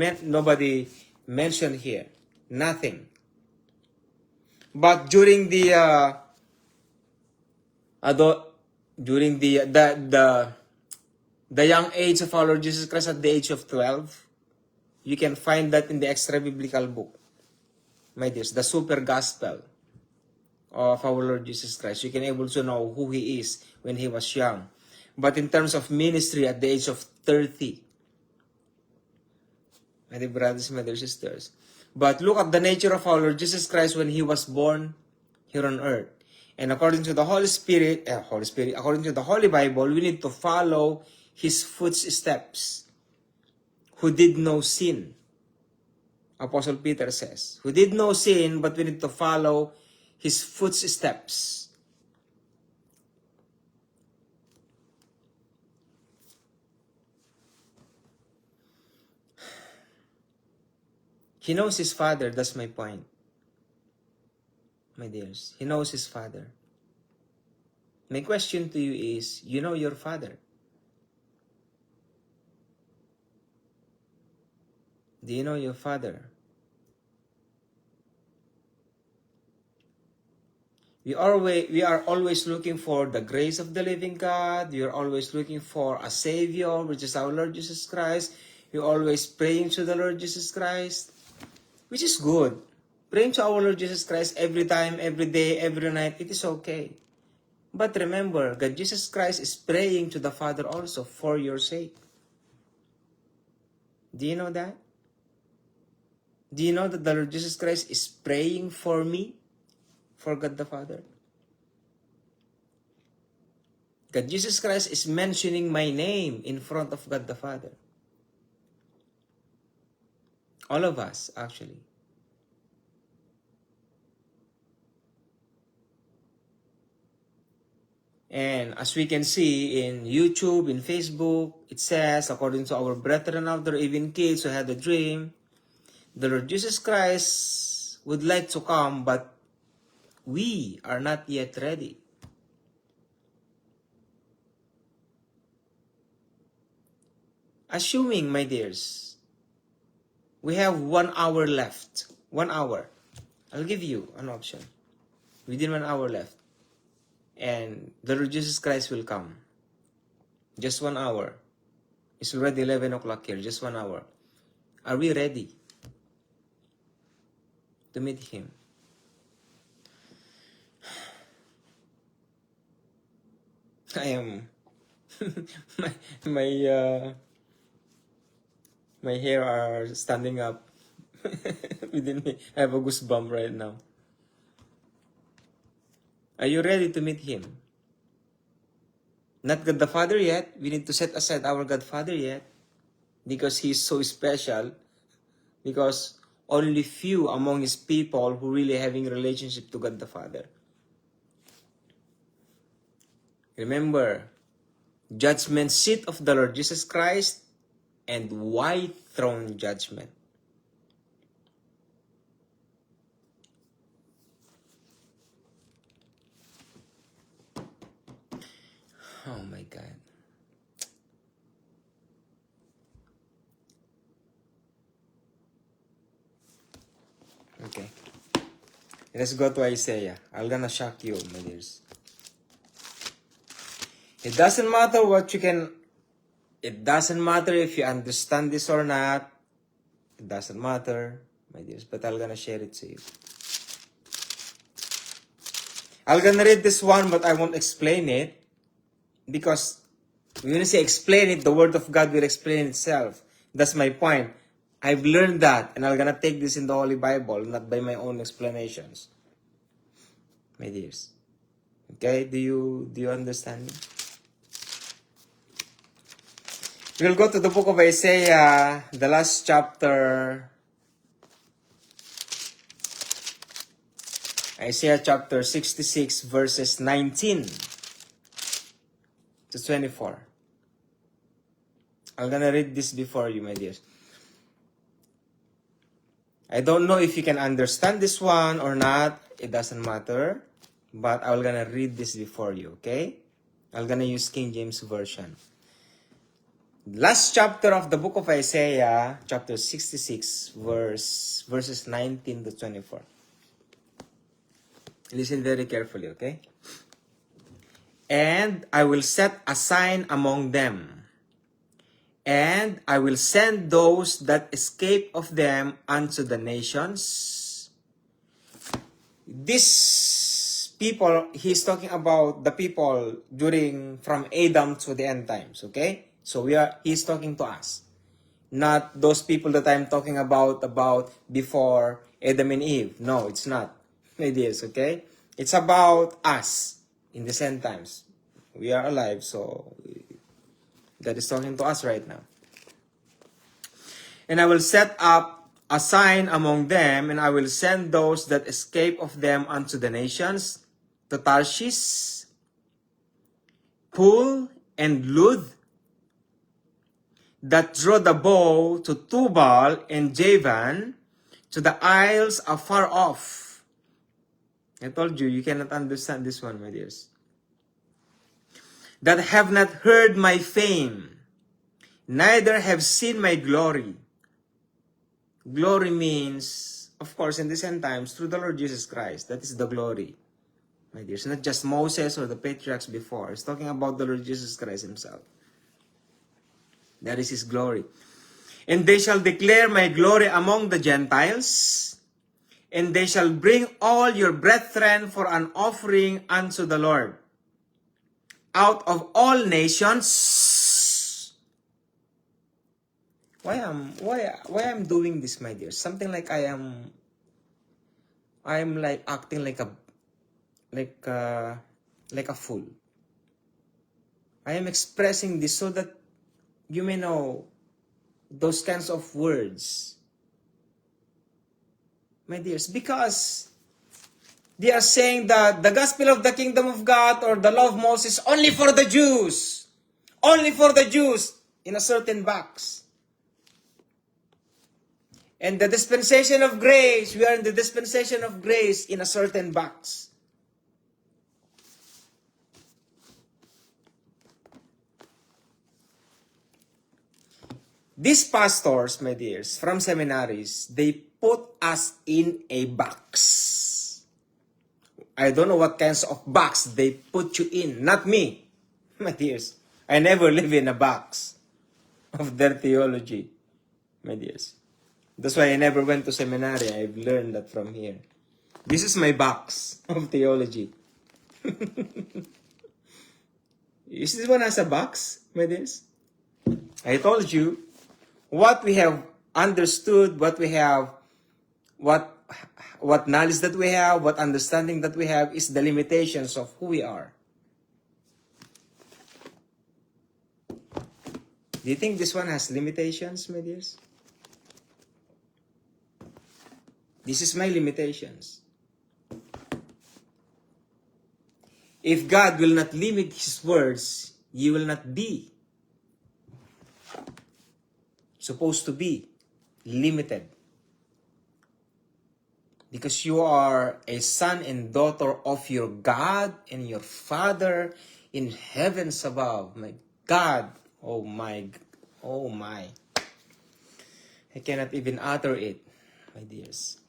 Speaker 1: mentioned here. Nothing. But during the young age of our Lord Jesus Christ at the age of 12, you can find that in the extra biblical book. My dears, the super gospel of our Lord Jesus Christ. You can able to know who he is when he was young. But in terms of ministry at the age of 30, my dear brothers and my dear sisters. But look at the nature of our Lord Jesus Christ when he was born here on earth. And according to the Holy Spirit, according to the Holy Bible, we need to follow his footsteps. Who did no sin. Apostle Peter says, who did no sin, but we need to follow his footsteps. He knows his father, that's my point. My dears, he knows his father. My question to you is, you know your father? Do you know your father? We are always looking for the grace of the living God. We are always looking for a Savior, which is our Lord Jesus Christ. We are always praying to the Lord Jesus Christ, which is good. Praying to our Lord Jesus Christ every time, every day, every night, it is okay. But remember, God Jesus Christ is praying to the Father also for your sake. Do you know that? Do you know that the Lord Jesus Christ is praying for me, for God the Father? God Jesus Christ is mentioning my name in front of God the Father. All of us, actually. And as we can see in YouTube, in Facebook, it says, according to our brethren out there, even kids who had a dream, the Lord Jesus Christ would like to come, but we are not yet ready. Assuming, my dears, we have 1 hour left. 1 hour. I'll give you an option. Within 1 hour left. And the Lord Jesus Christ will come. Just 1 hour. It's already 11 o'clock here. Just 1 hour. Are we ready to meet him? I am... my hair are standing up within me. I have a goosebump right now. Are you ready to meet him? Not God the Father yet. We need to set aside our God Father yet. Because he is so special. Because only few among his people who really having a relationship to God the Father. Remember, judgment seat of the Lord Jesus Christ and white throne judgment. Oh my God. Okay. Let's go to Isaiah. I'm gonna shock you, my dears. It doesn't matter what you can... It doesn't matter if you understand this or not. It doesn't matter, my dears. But I'm gonna share it to you. I'm gonna read this one, but I won't explain it. Because when you say explain it, the Word of God will explain itself. That's my point. I've learned that, and I'm gonna take this in the Holy Bible, not by my own explanations. My dears. Okay, do you understand me? We'll go to the book of Isaiah, the last chapter. Isaiah chapter 66, verses 19 to 24. I'm gonna read this before you, my dears. I don't know if you can understand this one or not. It doesn't matter. But I'm gonna read this before you, okay? I'm gonna use King James Version. Last chapter of the book of Isaiah, chapter 66, verses 19 to 24. Listen very carefully, okay? And I will set a sign among them, and I will send those that escape of them unto the nations. This people, he's talking about the people from Adam to the end times, okay? So he's talking to us. Not those people that I'm talking about before Adam and Eve. No, it's not. It is, okay? It's about us in the end times. We are alive, so God is talking to us right now. And I will set up a sign among them, and I will send those that escape of them unto the nations, to Tarshish, Pul, and Lud, that draw the bow, to Tubal and Javan, to the isles afar off. I told you cannot understand this one, my dears. That have not heard my fame, neither have seen my glory. Glory means, of course, in these end times, through the Lord Jesus Christ. That is the glory, my dears. Not just Moses or the patriarchs before. It's talking about the Lord Jesus Christ himself. That is his glory. And they shall declare my glory among the Gentiles, and they shall bring all your brethren for an offering unto the Lord. Out of all nations. Why I'm doing this, my dear? Something like I'm like acting like a fool. I am expressing this so that you may know those kinds of words, my dears, because they are saying that the gospel of the kingdom of God or the law of Moses only for the Jews. Only for the Jews in a certain box. And the dispensation of grace, we are in the dispensation of grace in a certain box. These pastors, my dears, from seminaries, they put us in a box. I don't know what kinds of box they put you in. Not me, my dears. I never live in a box of their theology, my dears. That's why I never went to seminary. I've learned that from here. This is my box of theology. Is this one as a box, my dears? I told you what we have understood, what knowledge that we have, what understanding that we have is the limitations of who we are. Do you think this one has limitations, my dears? This is my limitations. If God will not limit His words, you will not be supposed to be limited. Because you are a son and daughter of your God and your Father in heavens above. My God, oh my. I cannot even utter it, my dears.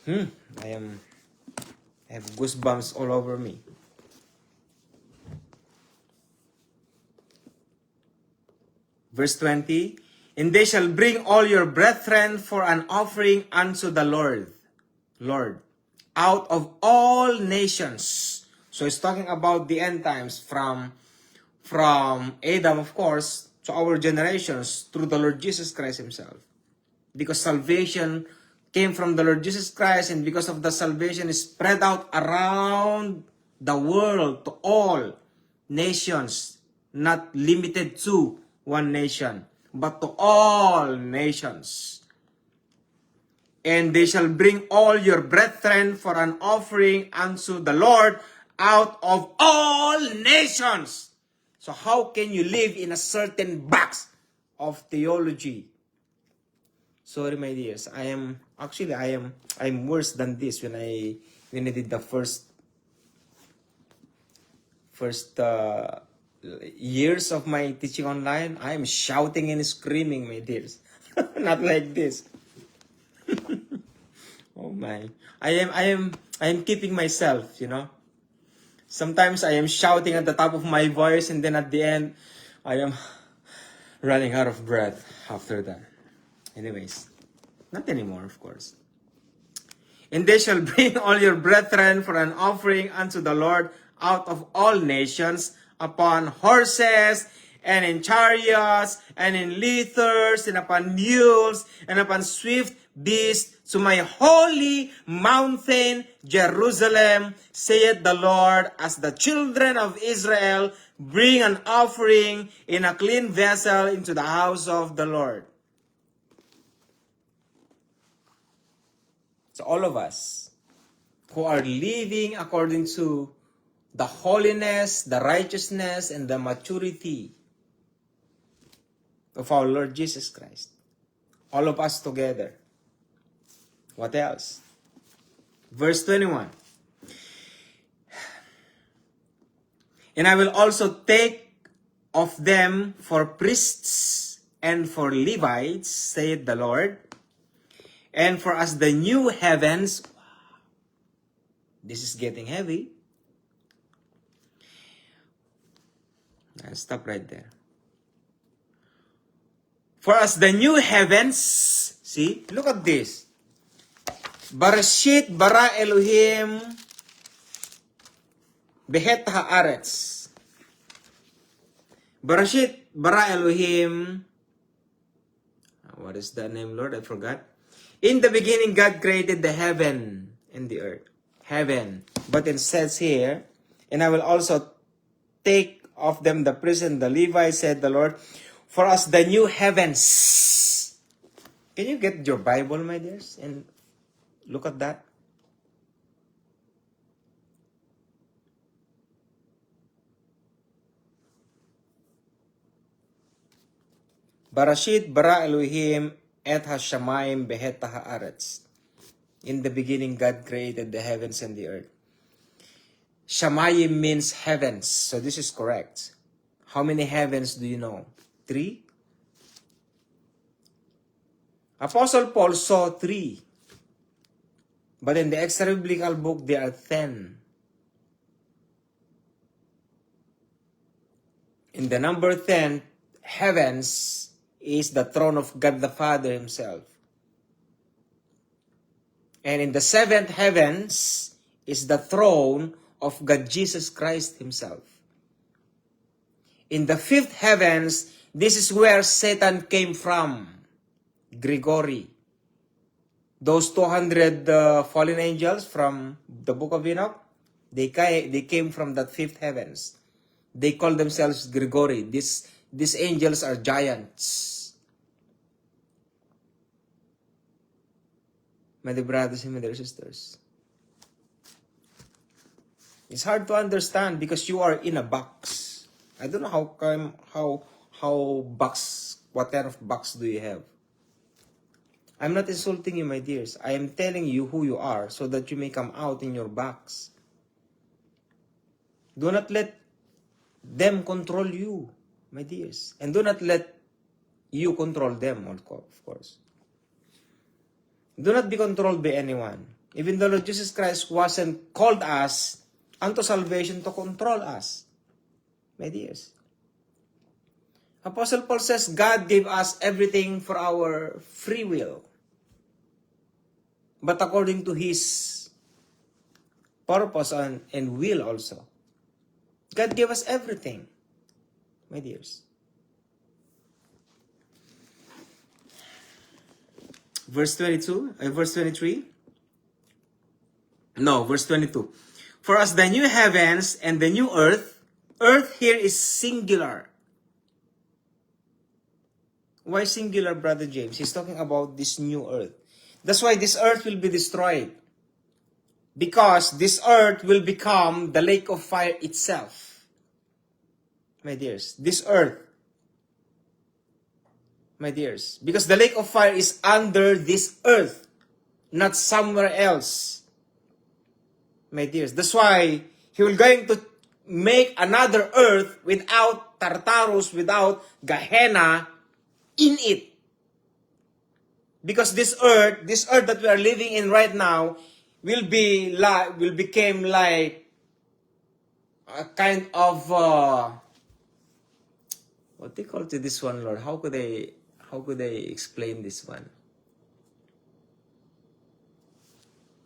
Speaker 1: I have goosebumps all over me. Verse 20, and they shall bring all your brethren for an offering unto the Lord, out of all nations. So it's talking about the end times from Adam, of course, to our generations through the Lord Jesus Christ himself. Because salvation came from the Lord Jesus Christ, and because of the salvation is spread out around the world to all nations, not limited to one nation, but to all nations. And they shall bring all your brethren for an offering unto the Lord out of all nations. So how can you live in a certain box of theology? Sorry, my dears. I'm worse than this when I did the first years of my teaching online. I am shouting and screaming, my dears. Not like this. Oh my. I am keeping myself, you know. Sometimes I am shouting at the top of my voice, and then at the end I am running out of breath after that. Anyways, not anymore, of course. And they shall bring all your brethren for an offering unto the Lord out of all nations, upon horses, and in chariots, and in litters, and upon mules, and upon swift beasts, to my holy mountain Jerusalem, saith the Lord, as the children of Israel bring an offering in a clean vessel into the house of the Lord. So all of us who are living according to the holiness, the righteousness, and the maturity of our Lord Jesus Christ. All of us together. What else? Verse 21. And I will also take of them for priests and for Levites, saith the Lord. And for as the new heavens, this is getting heavy. I'll stop right there. For as the new heavens, see, look at this. Barashit bara Elohim behet haaretz. Barashit bara Elohim, what is the name, Lord? I forgot. In the beginning, God created the heaven and the earth. Heaven. But it says here, and I will also take of them the priests and the Levites, said the Lord, for us the new heavens. Can you get your Bible, my dears, and look at that? Barashit bara Elohim et hashamayim behet haaretz. In the beginning, God created the heavens and the earth. Shamayim means heavens. So this is correct. How many heavens do you know? 3? Apostle Paul saw 3. But in the extra biblical book, there are 10. In the number 10, heavens is the throne of God the Father himself. And in the 7th heavens is the throne of God Jesus Christ himself. In the 5th heavens, this is where Satan came from. Gregory. Those 200 fallen angels from the book of Enoch, they came from that 5th heavens. They call themselves Gregory. These angels are giants. My dear brothers and my dear sisters, it's hard to understand because you are in a box. I don't know how box, what kind of box do you have? I'm not insulting you, my dears. I am telling you who you are so that you may come out in your box. Do not let them control you, my dears. And do not let you control them, of course. Do not be controlled by anyone. Even the Lord Jesus Christ wasn't called us unto salvation to control us, my dears. Apostle Paul says God gave us everything for our free will. But according to His purpose and will also. God gave us everything, my dears. Verse 23. No, verse 22. For as the new heavens and the new earth here is singular. Why singular, Brother James? He's talking about this new earth. That's why this earth will be destroyed. Because this earth will become the lake of fire itself. my dears. This earth, my dears. Because the lake of fire is under this earth, not somewhere else, my dears. That's why He will going to make another earth without Tartarus, without Gehenna in it. Because this earth that we are living in right now, will become like a kind of what they call to this one, Lord? How could they explain this one?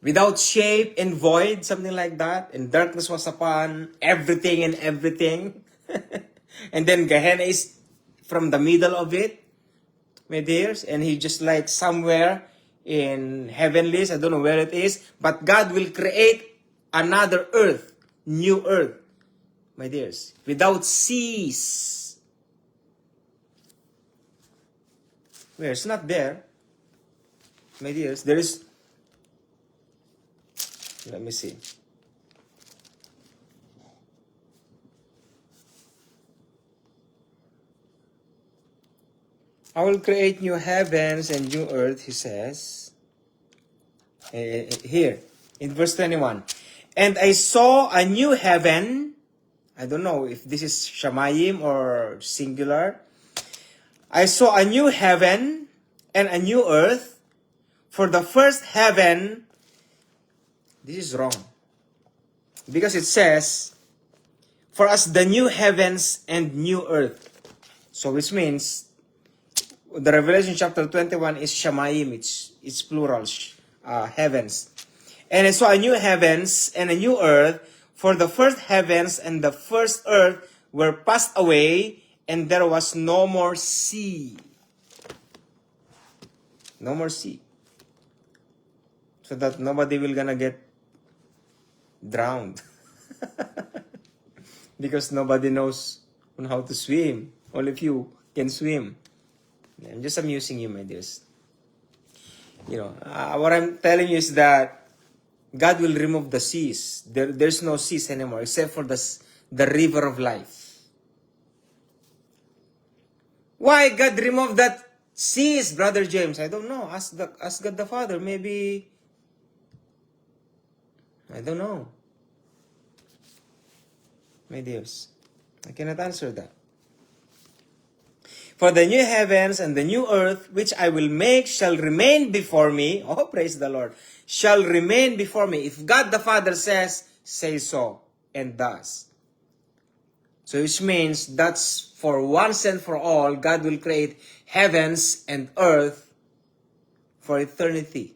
Speaker 1: Without shape and void, something like that. And darkness was upon everything and everything. And then Gehenna is from the middle of it, my dears. And He just like somewhere in heavenlies, I don't know where it is. But God will create another earth, new earth, my dears, without seas. Where it's not there, my dears. There is. Let me see. I will create new heavens and new earth, He says. Here, in verse 21. And I saw a new heaven. I don't know if this is Shamayim or singular. I saw a new heaven and a new earth. For the first heaven, this is wrong. Because it says, for us the new heavens and new earth. So which means, the Revelation chapter 21 is Shamayim. It's plural, heavens. And I saw a new heavens and a new earth. For the first heavens and the first earth were passed away, and there was no more sea. No more sea. So that nobody will gonna get drowned. Because nobody knows on how to swim. Only few can swim. I'm just amusing you, my dears. You know, what I'm telling you is that God will remove the seas. There's no seas anymore except for the river of life. Why God removed that seas, Brother James? I don't know. Ask God the Father. Maybe, I don't know. My dears, I cannot answer that. For the new heavens and the new earth, which I will make, shall remain before me. Oh, praise the Lord. Shall remain before me. If God the Father says, say so, and does. So which means that's for once and for all, God will create heavens and earth for eternity.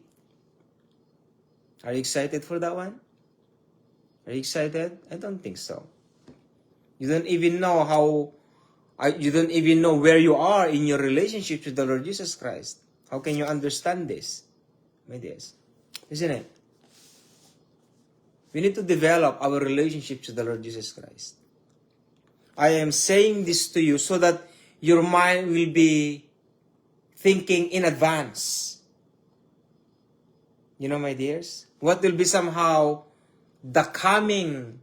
Speaker 1: Are you excited for that one? Are you excited? I don't think so. You don't even know you don't even know where you are in your relationship with the Lord Jesus Christ. How can you understand this? My dears, isn't it? We need to develop our relationship with the Lord Jesus Christ. I am saying this to you so that your mind will be thinking in advance. You know, my dears, what will be somehow the coming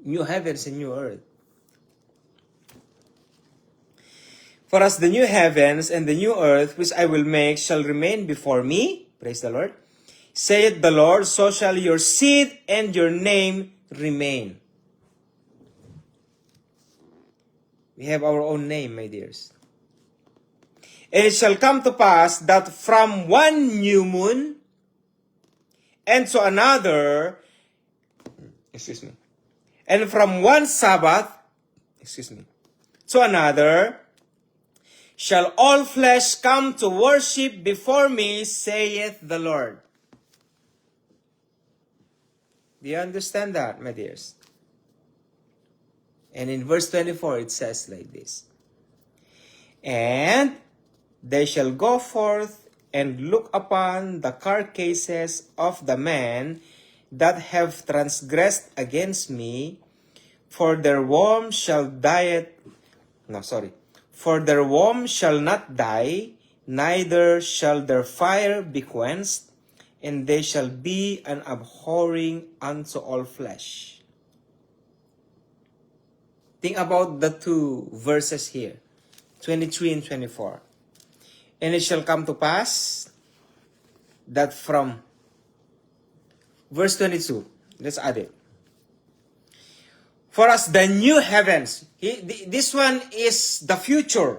Speaker 1: new heavens and new earth. For as the new heavens and the new earth which I will make shall remain before me, praise the Lord, saith the Lord, so shall your seed and your name remain. We have our own name, my dears. And it shall come to pass that from one new moon and to another, and from one Sabbath, to another, shall all flesh come to worship before me, saith the Lord. Do you understand that, my dears? And in verse 24, it says like this. And they shall go forth and look upon the carcasses of the men that have transgressed against me, for their worm shall For their worm shall not die, neither shall their fire be quenched, and they shall be an abhorring unto all flesh. Think about the two verses here, 23 and 24. And it shall come to pass that from verse 22, let's add it. For us, the new heavens, this one is the future.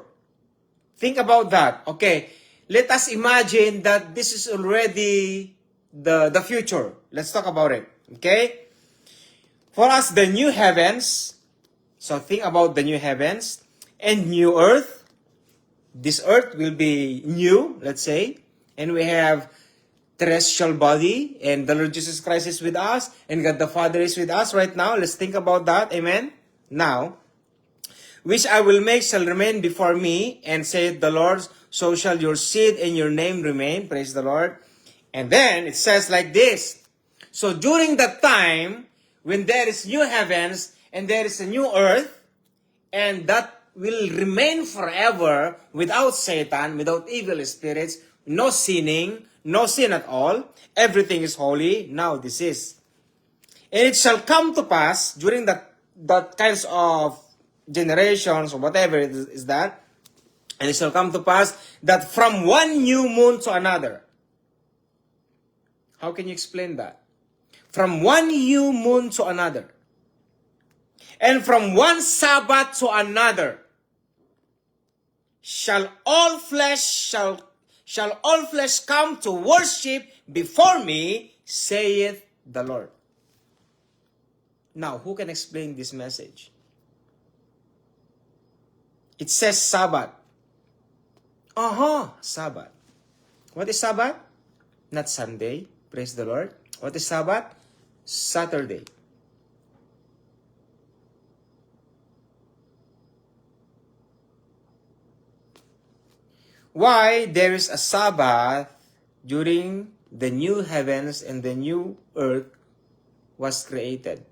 Speaker 1: Think about that. Okay, let us imagine that this is already the future. Let's talk about it. Okay? For us, the new heavens, so think about the new heavens and new earth. This earth will be new, let's say, and we have terrestrial body, and the Lord Jesus Christ is with us, and God the Father is with us right now. Let's think about that. Amen? Now, which I will make shall remain before me, and saith the Lord, so shall your seed and your name remain. Praise the Lord. And then it says like this. So during that time, when there is new heavens, and there is a new earth, and that will remain forever without Satan, without evil spirits, no sinning, no sin at all, everything is holy. Now this is. And it shall come to pass during that kinds of generations or whatever it is that, and it shall come to pass that from one new moon to another. How can you explain that? From one new moon to another. And from one Sabbath to another. Shall all flesh come to worship before me, saith the Lord. Now, who can explain this message? It says Sabbath. Sabbath. What is Sabbath? Not Sunday. Praise the Lord. What is Sabbath? Saturday. Why there is a Sabbath during the new heavens and the new earth was created?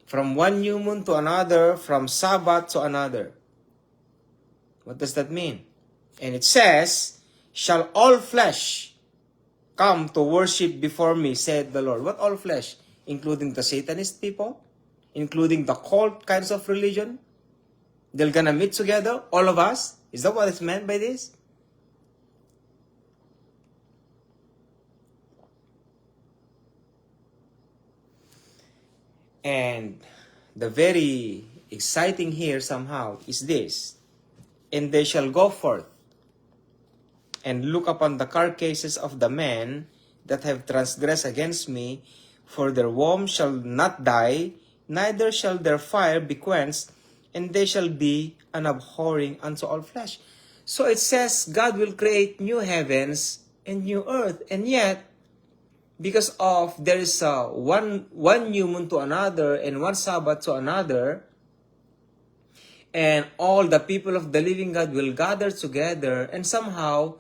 Speaker 1: From one new moon to another, from Sabbath to another. What does that mean? And it says, shall all flesh come to worship before me, said the Lord. What all flesh? Including the Satanist people? Including the cult kinds of religion? They're gonna meet together, all of us? Is that what is meant by this? And the very exciting here somehow is this. And they shall go forth and look upon the carcasses of the men that have transgressed against me, for their worm shall not die, neither shall their fire be quenched, and they shall be an abhorring unto all flesh. So it says God will create new heavens and new earth, and yet, because of there is one new moon to another and one Sabbath to another, and all the people of the living God will gather together, and somehow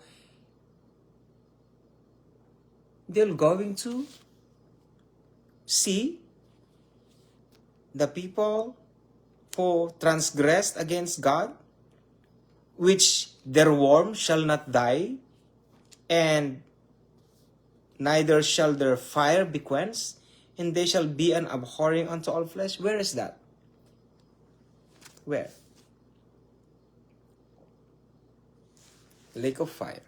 Speaker 1: they're going to see the people who transgressed against God, which their worm shall not die, and neither shall their fire be quenched, and they shall be an abhorring unto all flesh. Where is that? Where? Lake of fire.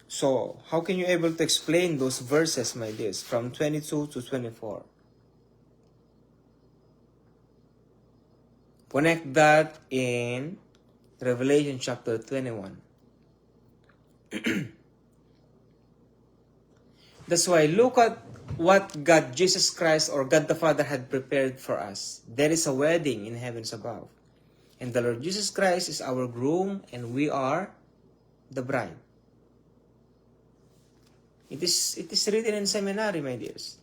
Speaker 1: So, how can you able to explain those verses, my dears, from 22 to 24? Connect that in Revelation chapter 21. That's why look at what God Jesus Christ or God the Father had prepared for us. There is a wedding in heavens above. And the Lord Jesus Christ is our groom, and we are the bride. It is written in seminary, my dears.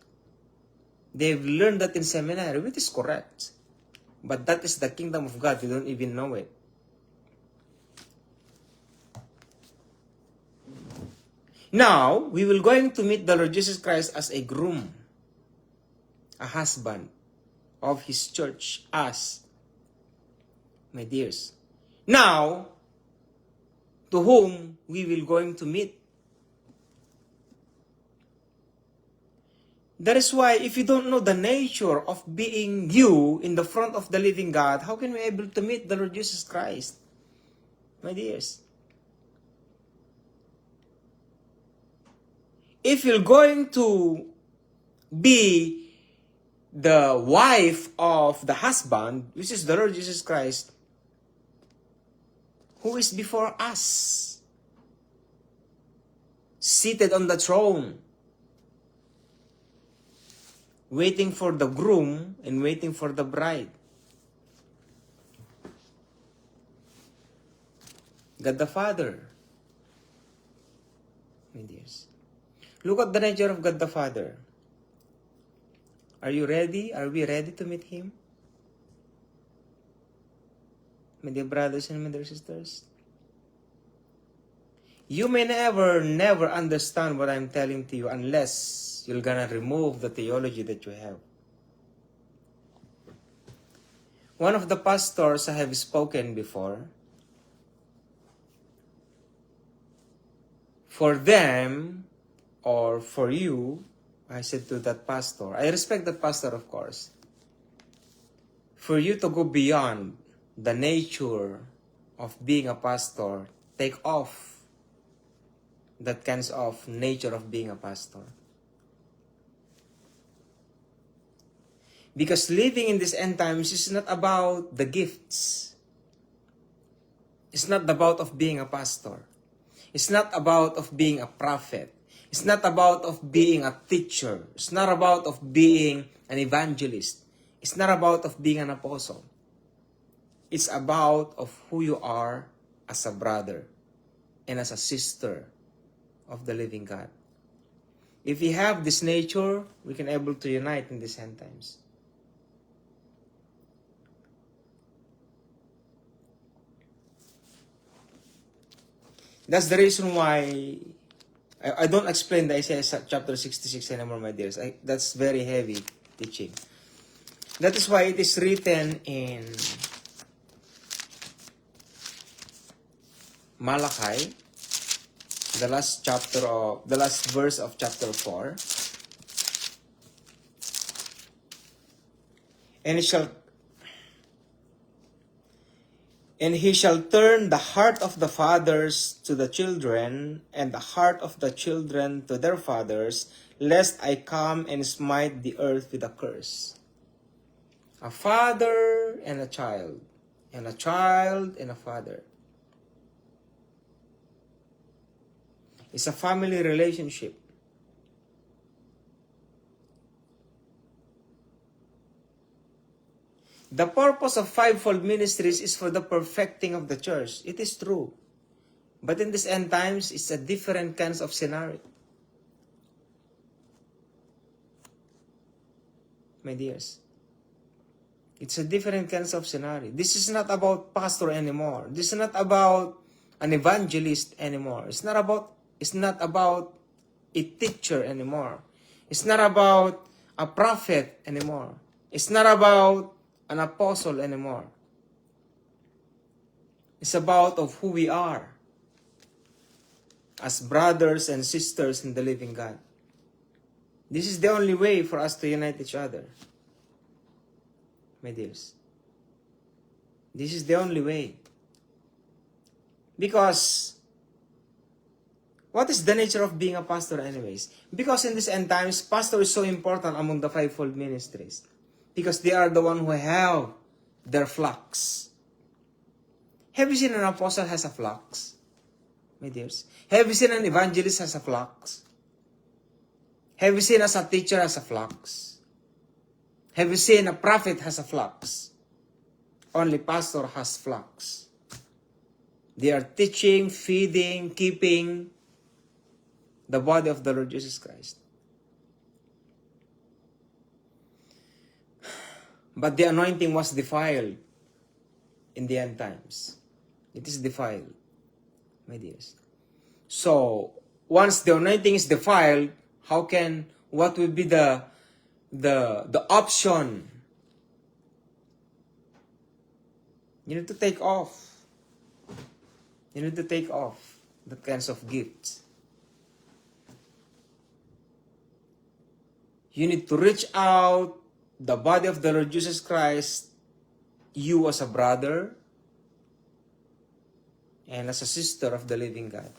Speaker 1: They've learned that in seminary, which is correct. But that is the kingdom of God. You don't even know it. Now, we will going to meet the Lord Jesus Christ as a groom, a husband of His church, us, my dears. Now, to whom we will going to meet. That is why if you don't know the nature of being you in the front of the living God, how can we able to meet the Lord Jesus Christ? My dears. If you're going to be the wife of the husband, which is the Lord Jesus Christ, who is before us, seated on the throne, waiting for the groom and waiting for the bride. God the Father. My dears. Look at the nature of God the Father. Are you ready? Are we ready to meet Him? My dear brothers and my dear sisters. You may never understand what I'm telling to you unless you're gonna remove the theology that you have. One of the pastors I have spoken before, for them, or for you, I said to that pastor, I respect that pastor of course, for you to go beyond the nature of being a pastor, take off that kinds of nature of being a pastor. Because living in these end times is not about the gifts. It's not about of being a pastor. It's not about of being a prophet. It's not about of being a teacher. It's not about of being an evangelist. It's not about of being an apostle. It's about of who you are as a brother and as a sister of the living God. If we have this nature, we can able to unite in these end times. That's the reason why I don't explain the Isaiah chapter 66 anymore, my dears. That's very heavy teaching. That is why it is written in Malachi, the last verse of chapter 4. And he shall turn the heart of the fathers to the children, and the heart of the children to their fathers, lest I come and smite the earth with a curse. A father and a child, and a child and a father. It's a family relationship. The purpose of fivefold ministries is for the perfecting of the church. It is true. But in this end times, it's a different kinds of scenario. My dears. It's a different kinds of scenario. This is not about pastor anymore. This is not about an evangelist anymore. It's not about a teacher anymore. It's not about a prophet anymore. It's not about an apostle anymore. It's about of who we are as brothers and sisters in the living God. This is the only way for us to unite each other. My dears. This is the only way. Because what is the nature of being a pastor anyways? Because in this end times, pastor is so important among the fivefold ministries. Because they are the one who have their flocks. Have you seen an apostle has a flocks? My dears. Have you seen an evangelist has a flocks? Have you seen as a teacher has a flocks? Have you seen a prophet has a flocks? Only pastor has flocks. They are teaching, feeding, keeping the body of the Lord Jesus Christ. But the anointing was defiled in the end times. It is defiled, my dears. So, once the anointing is defiled, what will be the option? You need to take off. You need to take off that kinds of gifts. You need to reach out the body of the Lord Jesus Christ, you as a brother and as a sister of the living God.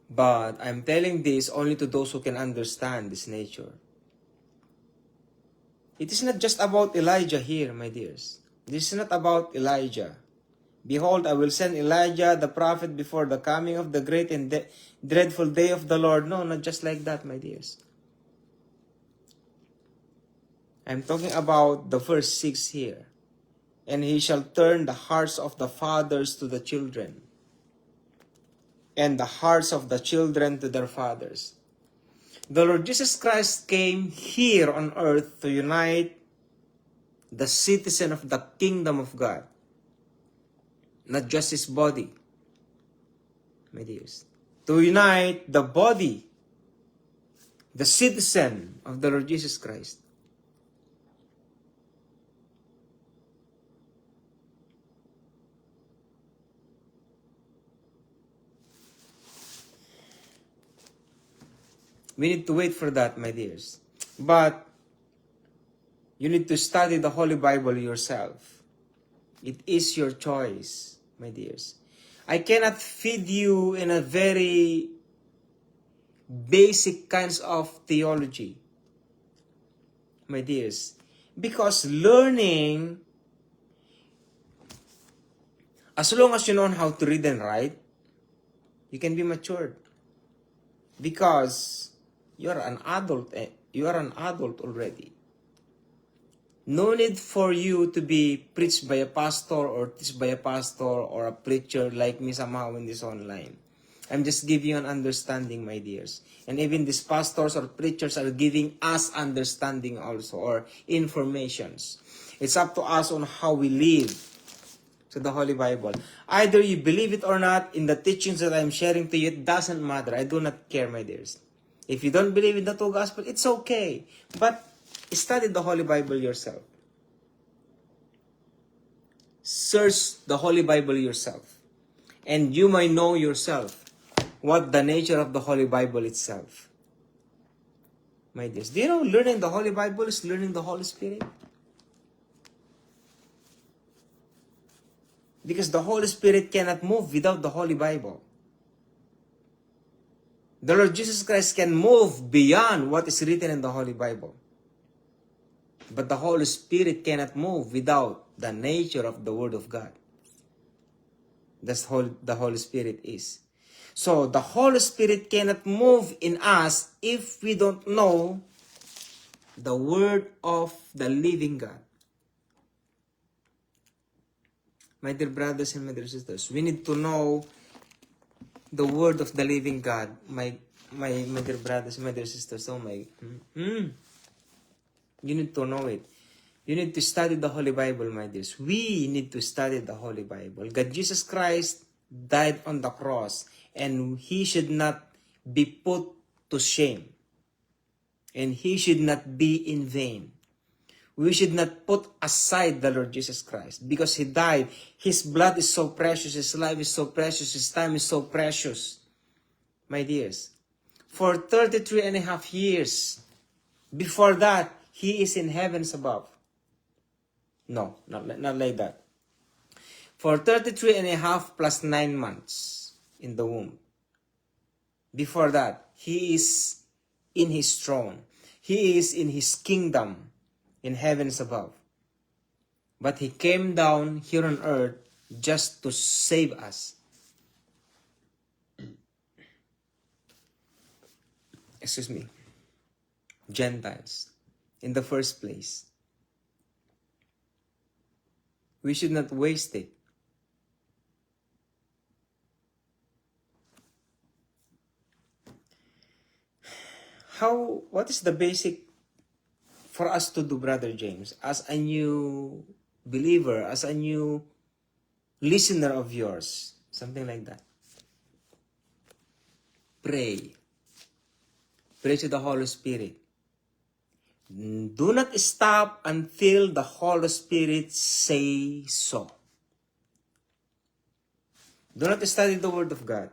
Speaker 1: But I'm telling this only to those who can understand this nature. It is not just about Elijah here, my dears. This is not about Elijah. Behold, I will send Elijah the prophet before the coming of the great and dreadful day of the Lord. No, not just like that, my dears. I'm talking about the verse 6 here. And he shall turn the hearts of the fathers to the children, and the hearts of the children to their fathers. The Lord Jesus Christ came here on earth to unite the citizen of the kingdom of God. Not just his body, my dears. To unite the body, the citizen of the Lord Jesus Christ. We need to wait for that, my dears. But you need to study the Holy Bible yourself. It is your choice, my dears. I cannot feed you in a very basic kinds of theology, my dears. Because learning, as long as you know how to read and write, you can be matured. Because you are an adult. You are an adult already. No need for you to be preached by a pastor or teach by a pastor or a preacher like me somehow in this online. I'm just giving you an understanding, my dears. And even these pastors or preachers are giving us understanding also, or informations. It's up to us on how we live to the Holy Bible. Either you believe it or not, in the teachings that I'm sharing to you, it doesn't matter. I do not care, my dears. If you don't believe in the two gospel, it's okay. But study the Holy Bible yourself. Search the Holy Bible yourself. And you might know yourself what the nature of the Holy Bible itself. My dears, do you know learning the Holy Bible is learning the Holy Spirit? Because the Holy Spirit cannot move without the Holy Bible. The Lord Jesus Christ can move beyond what is written in the Holy Bible. But the Holy Spirit cannot move without the nature of the Word of God. That's all the Holy Spirit is. So the Holy Spirit cannot move in us if we don't know the Word of the living God. My dear brothers and my dear sisters, we need to know the Word of the living God. My dear brothers and my dear sisters, oh my, you need to know it. You need to study the Holy Bible, my dears. We need to study the Holy Bible. God, Jesus Christ died on the cross, and He should not be put to shame. And He should not be in vain. We should not put aside the Lord Jesus Christ because He died. His blood is so precious. His life is so precious. His time is so precious. My dears, for 33 and a half years, before that, He is in heavens above. No, not like that. For 33 and a half plus 9 months in the womb. Before that, He is in His throne. He is in His kingdom in heavens above. But He came down here on earth just to save us. Excuse me. Gentiles. In the first place. We should not waste it. What is the basic for us to do, Brother James, as a new believer, as a new listener of yours? Something like that. Pray. Pray to the Holy Spirit. Do not stop until the Holy Spirit say so. Do not study the Word of God.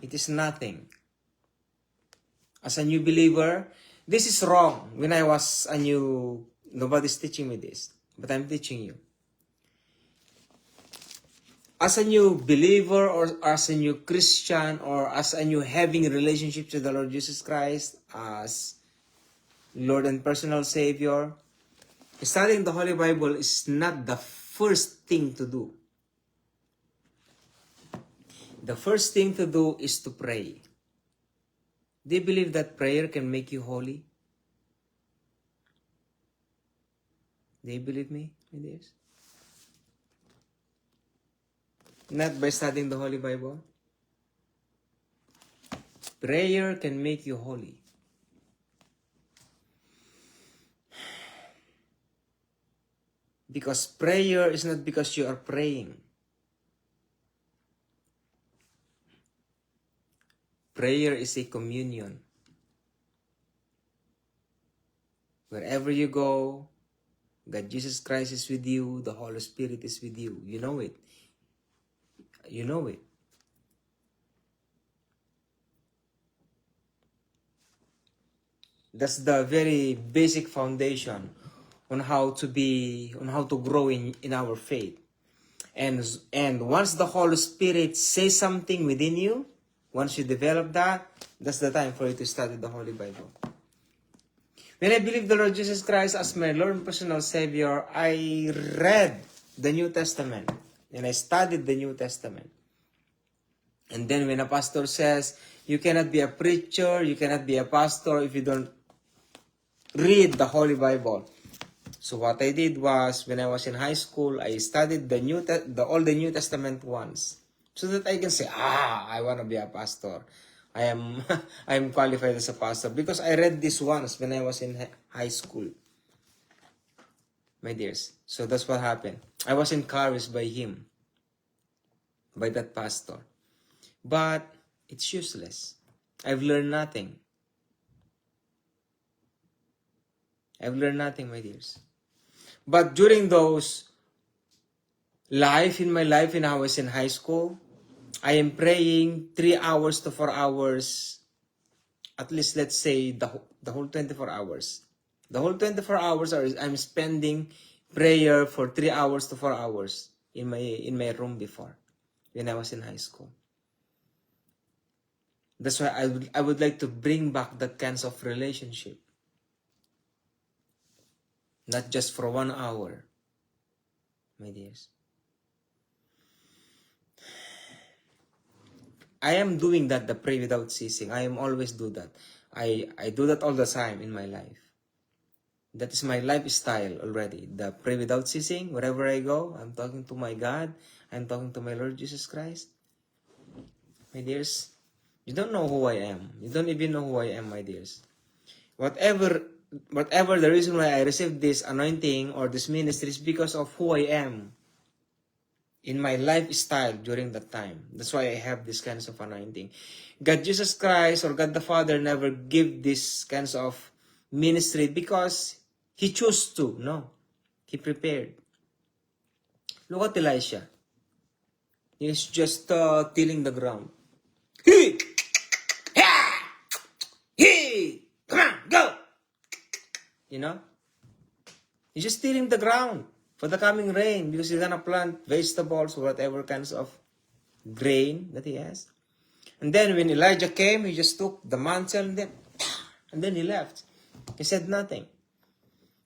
Speaker 1: It is nothing. As a new believer, this is wrong. When I was a new, nobody's teaching me this, but I'm teaching you. As a new believer or as a new Christian or as a new having a relationship to the Lord Jesus Christ as Lord and personal Savior, studying the Holy Bible is not the first thing to do. The first thing to do is to pray. Do you believe that prayer can make you holy? Do you believe me in this? Not by studying the Holy Bible. Prayer can make you holy. Because prayer is not because you are praying. Prayer is a communion. Wherever you go, God Jesus Christ is with you, the Holy Spirit is with you. You know it. You know it. That's the very basic foundation on how to grow in our faith. And once the Holy Spirit says something within you, once you develop that, that's the time for you to study the Holy Bible. When I believed the Lord Jesus Christ as my Lord and personal Savior, I read the New Testament and I studied the New Testament. And then when a pastor says, you cannot be a preacher, you cannot be a pastor if you don't read the Holy Bible. So what I did was, when I was in high school, I studied all the New Testament once, so that I can say, I want to be a pastor. I am qualified as a pastor because I read this once when I was in high school, my dears. So that's what happened. I was encouraged by him, by that pastor. But it's useless. I've learned nothing. I've learned nothing, my dears. But during those in my life when I was in high school, I am praying 3 hours to 4 hours, at least let's say the whole 24 hours. The whole 24 hours I'm spending prayer for 3 hours to 4 hours in my room before, when I was in high school. That's why I would like to bring back that kinds of relationship. Not just for 1 hour, my dears. I am doing that, the pray without ceasing. I am always do that. I do that all the time in my life. That is my lifestyle already. The pray without ceasing. Wherever I go, I'm talking to my God. I'm talking to my Lord Jesus Christ. My dears, you don't know who I am. You don't even know who I am, my dears. Whatever the reason why I received this anointing or this ministry is because of who I am in my lifestyle during that time. That's why I have this kinds of anointing. God Jesus Christ or God the Father never give this kinds of ministry because He chose to. No. He prepared. Look at Elisha. He's just tilling the ground. Hey! Hey! Come on, go! You know? He's just tilling the ground for the coming rain because he's gonna plant vegetables or whatever kinds of grain that he has. And then when Elijah came, he just took the mantle and then he left. He said nothing.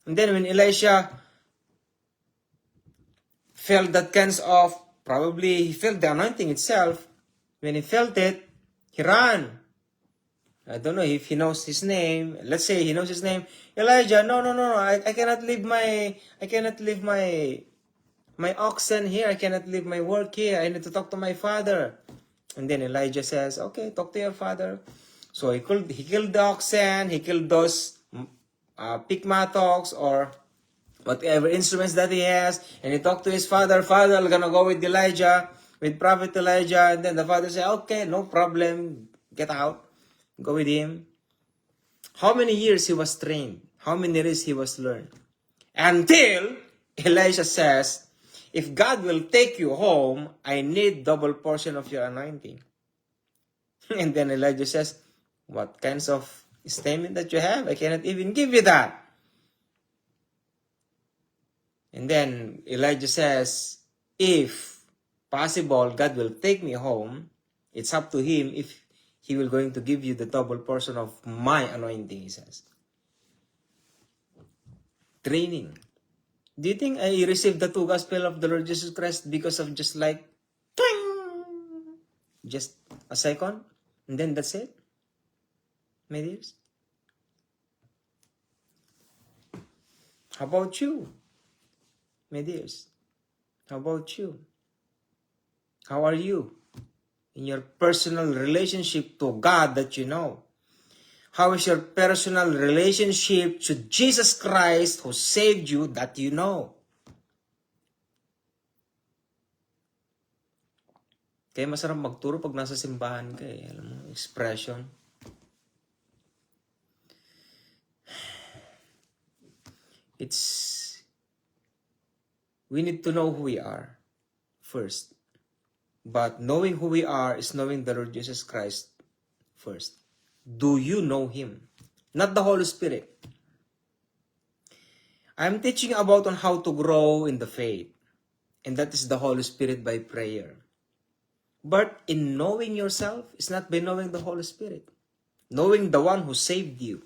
Speaker 1: And then when Elisha felt that kinds of, probably he felt the anointing itself. When he felt it, he ran. I don't know if he knows his name. Let's say he knows his name. Elijah, no. I cannot leave my oxen here. I cannot leave my work here. I need to talk to my father. And then Elijah says, okay, talk to your father. So he killed the oxen. He killed those pig mattocks or whatever instruments that he has. And he talked to his father. Father, I'm gonna go with Elijah, with Prophet Elijah. And then the father said, okay, no problem. Get out. Go with him. How many years he was trained? How many years he was learned? Until Elisha says, if God will take you home, I need double portion of your anointing. And then Elijah says, what kinds of statement that you have? I cannot even give you that. And then Elijah says, if possible, God will take me home. It's up to him if he will going to give you the double portion of my anointing, he says. Training. Do you think I received the two gospel of the Lord Jesus Christ because of just like, just a second, and then that's it? My dears? How about you? My dears? How about you? How are you in your personal relationship to God that you know? How is your personal relationship to Jesus Christ who saved you that you know? Kaya masarap magturo pag nasa simbahan ka eh. Alam mo, expression. We need to know who we are first. But knowing who we are is knowing the Lord Jesus Christ first. Do you know Him? Not the Holy Spirit. I'm teaching about on how to grow in the faith. And that is the Holy Spirit by prayer. But in knowing yourself is not by knowing the Holy Spirit. Knowing the one who saved you.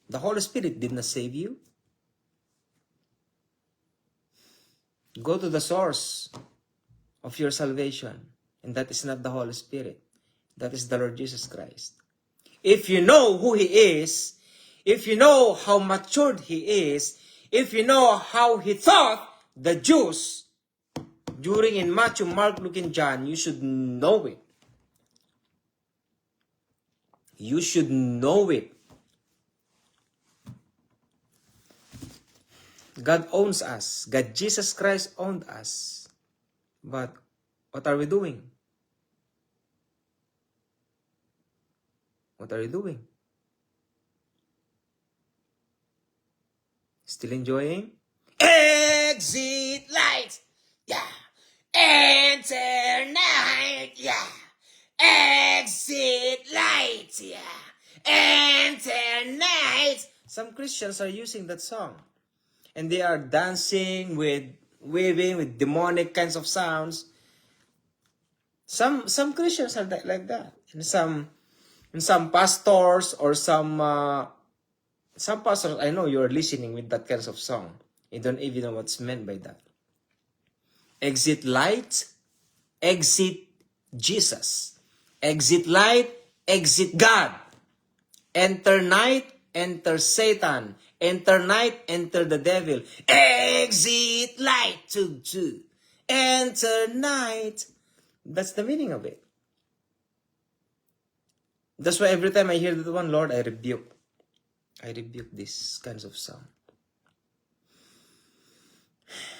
Speaker 1: The Holy Spirit did not save you. Go to the source of your salvation. And that is not the Holy Spirit. That is the Lord Jesus Christ. If you know who He is, if you know how matured He is, if you know how He taught the Jews during in Matthew, Mark, Luke, and John, you should know it. You should know it. God owns us. God, Jesus Christ owned us. But what are we doing? What are you doing? Still enjoying? Exit lights! Yeah! Enter night! Yeah! Exit lights! Yeah! Enter night! Some Christians are using that song. And they are dancing with, waving with demonic kinds of sounds. Some Christians are like that. And some pastors or some pastors, I know you're listening with that kinds of song. You don't even know what's meant by that. Exit light, exit Jesus. Exit light, exit God. Enter night, enter Satan. Enter night, enter the devil. Exit light, to enter night. That's the meaning of it. That's why every time I hear that one, Lord, I rebuke these kinds of sound.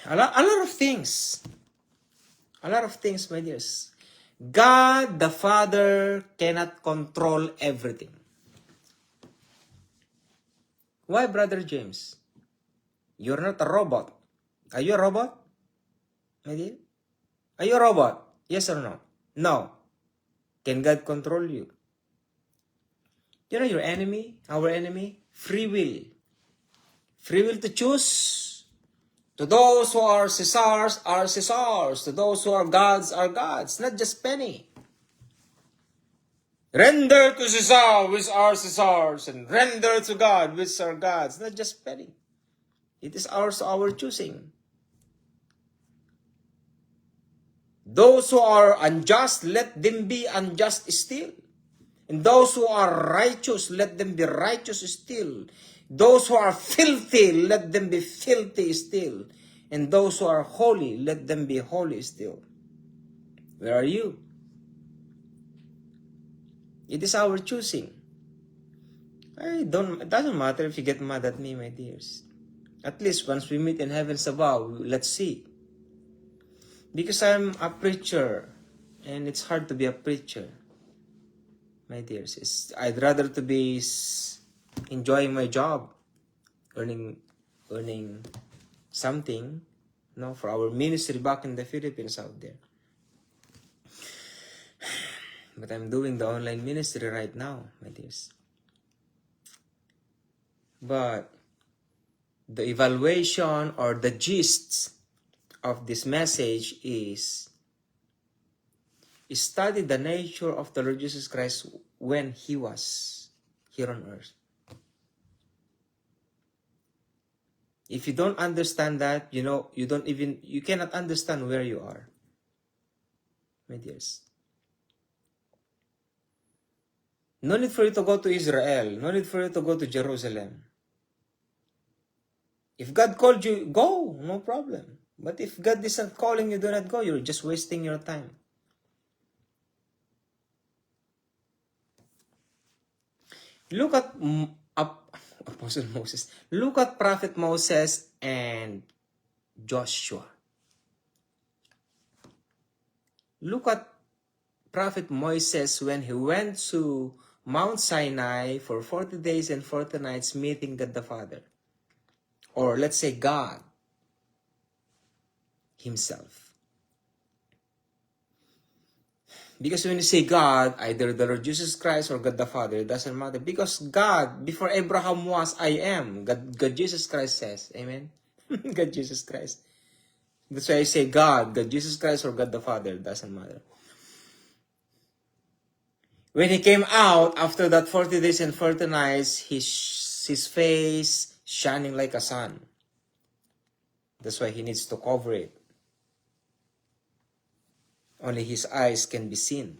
Speaker 1: A lot of things. A lot of things, my dears. God the Father cannot control everything. Why, Brother James? You're not a robot. Are you a robot? My dear? Are you a robot? Yes or no? No. Can God control you? You know your enemy, our enemy? Free will. Free will to choose. To those who are Caesars, are Caesars. To those who are gods, not just penny. Render to Caesar, which are Caesars, and render to God, which are gods, not just penny. It is ours, our choosing. Those who are unjust, let them be unjust still. And those who are righteous, let them be righteous still. Those who are filthy, let them be filthy still. And those who are holy, let them be holy still. Where are you? It is our choosing. It doesn't matter if you get mad at me, my dears. At least once we meet in heavens above, let's see. Because I'm a preacher, and it's hard to be a preacher, my dears. I'd rather to be enjoying my job, earning something, no, for our ministry back in the Philippines out there. But I'm doing the online ministry right now, my dears. But the evaluation or the gist of this message is study the nature of the Lord Jesus Christ when He was here on earth. If you don't understand that, you cannot understand where you are, my dears. No need for you to go to Israel. No need for you to go to Jerusalem. If God called you, go, no problem. But if God isn't calling you, do not go. You're just wasting your time. Look at Apostle Moses. Look at Prophet Moses and Joshua. Look at Prophet Moses when he went to Mount Sinai for 40 days and 40 nights meeting God the Father. Or let's say God Himself. Because when you say God, either the Lord Jesus Christ or God the Father, it doesn't matter. Because God, before Abraham was, I am. God Jesus Christ says. Amen? God Jesus Christ. That's why I say God Jesus Christ or God the Father, it doesn't matter. When He came out after that 40 days and 40 nights, his face shining like a sun. That's why He needs to cover it. Only His eyes can be seen.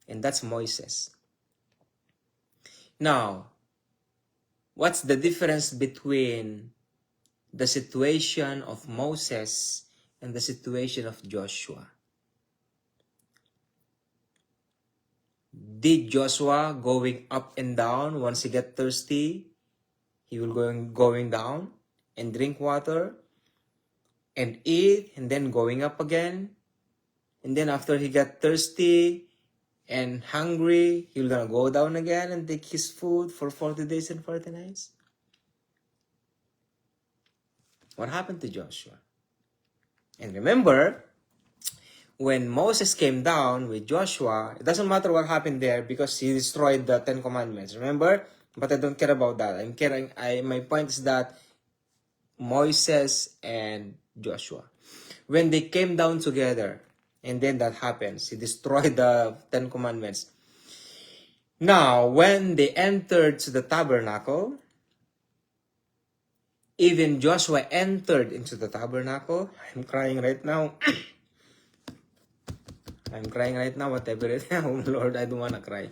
Speaker 1: And that's Moses. Now, what's the difference between the situation of Moses and the situation of Joshua? Did Joshua going up and down once he get thirsty? He will going down and drink water and eat and then going up again. And then after he got thirsty and hungry, he will gonna go down again and take his food for 40 days and 40 nights. What happened to Joshua? And remember, when Moses came down with Joshua, it doesn't matter what happened there because he destroyed the 10 Commandments. Remember? But I don't care about that. My point is that Moses and Joshua, when they came down together, and then that happens, he destroyed the 10 Commandments. Now, when they entered to the tabernacle, even Joshua entered into the tabernacle. I'm crying right now. I'm crying right now, whatever it is. Oh Lord, I don't want to cry.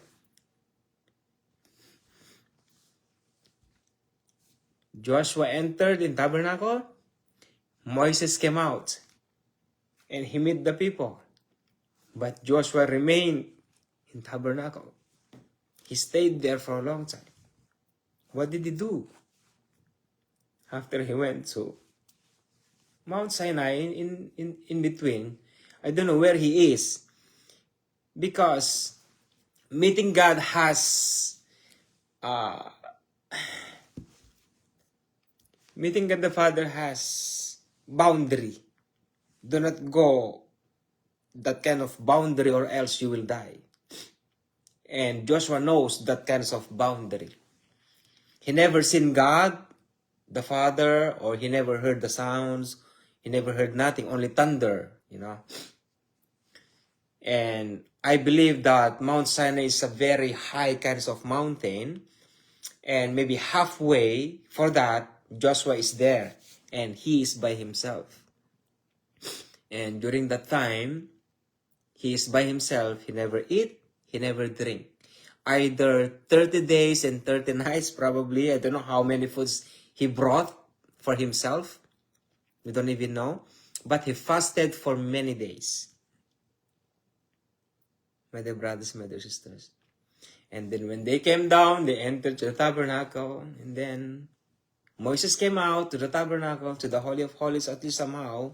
Speaker 1: Joshua entered in tabernacle. Moses came out. And he met the people. But Joshua remained in tabernacle. He stayed there for a long time. What did he do? After he went to Mount Sinai in between, I don't know where he is. Because meeting God has meeting God the Father has boundary. Do not go that kind of boundary or else you will die. And Joshua knows that kind of boundary. He never seen God, the Father, or he never heard the sounds. He never heard nothing, only thunder, And I believe that Mount Sinai is a very high kind of mountain. And maybe halfway for that, Joshua is there. And he is by himself. And during that time, he is by himself. He never eat. He never drink. Either 30 days and 30 nights probably. I don't know how many foods he brought for himself. We don't even know. But he fasted for many days. My dear brothers, my dear sisters. And then when they came down, they entered to the tabernacle. And then Moses came out to the tabernacle, to the Holy of Holies, at least somehow,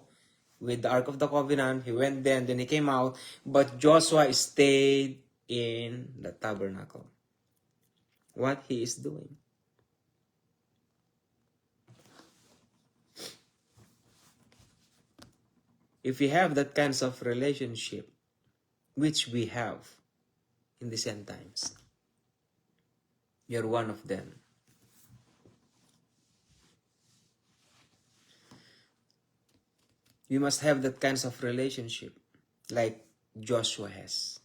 Speaker 1: with the Ark of the Covenant. He went there and then he came out. But Joshua stayed in the tabernacle. What he is doing. If we have that kinds of relationship, which we have in these end times, you're one of them. We must have that kinds of relationship like Joshua has.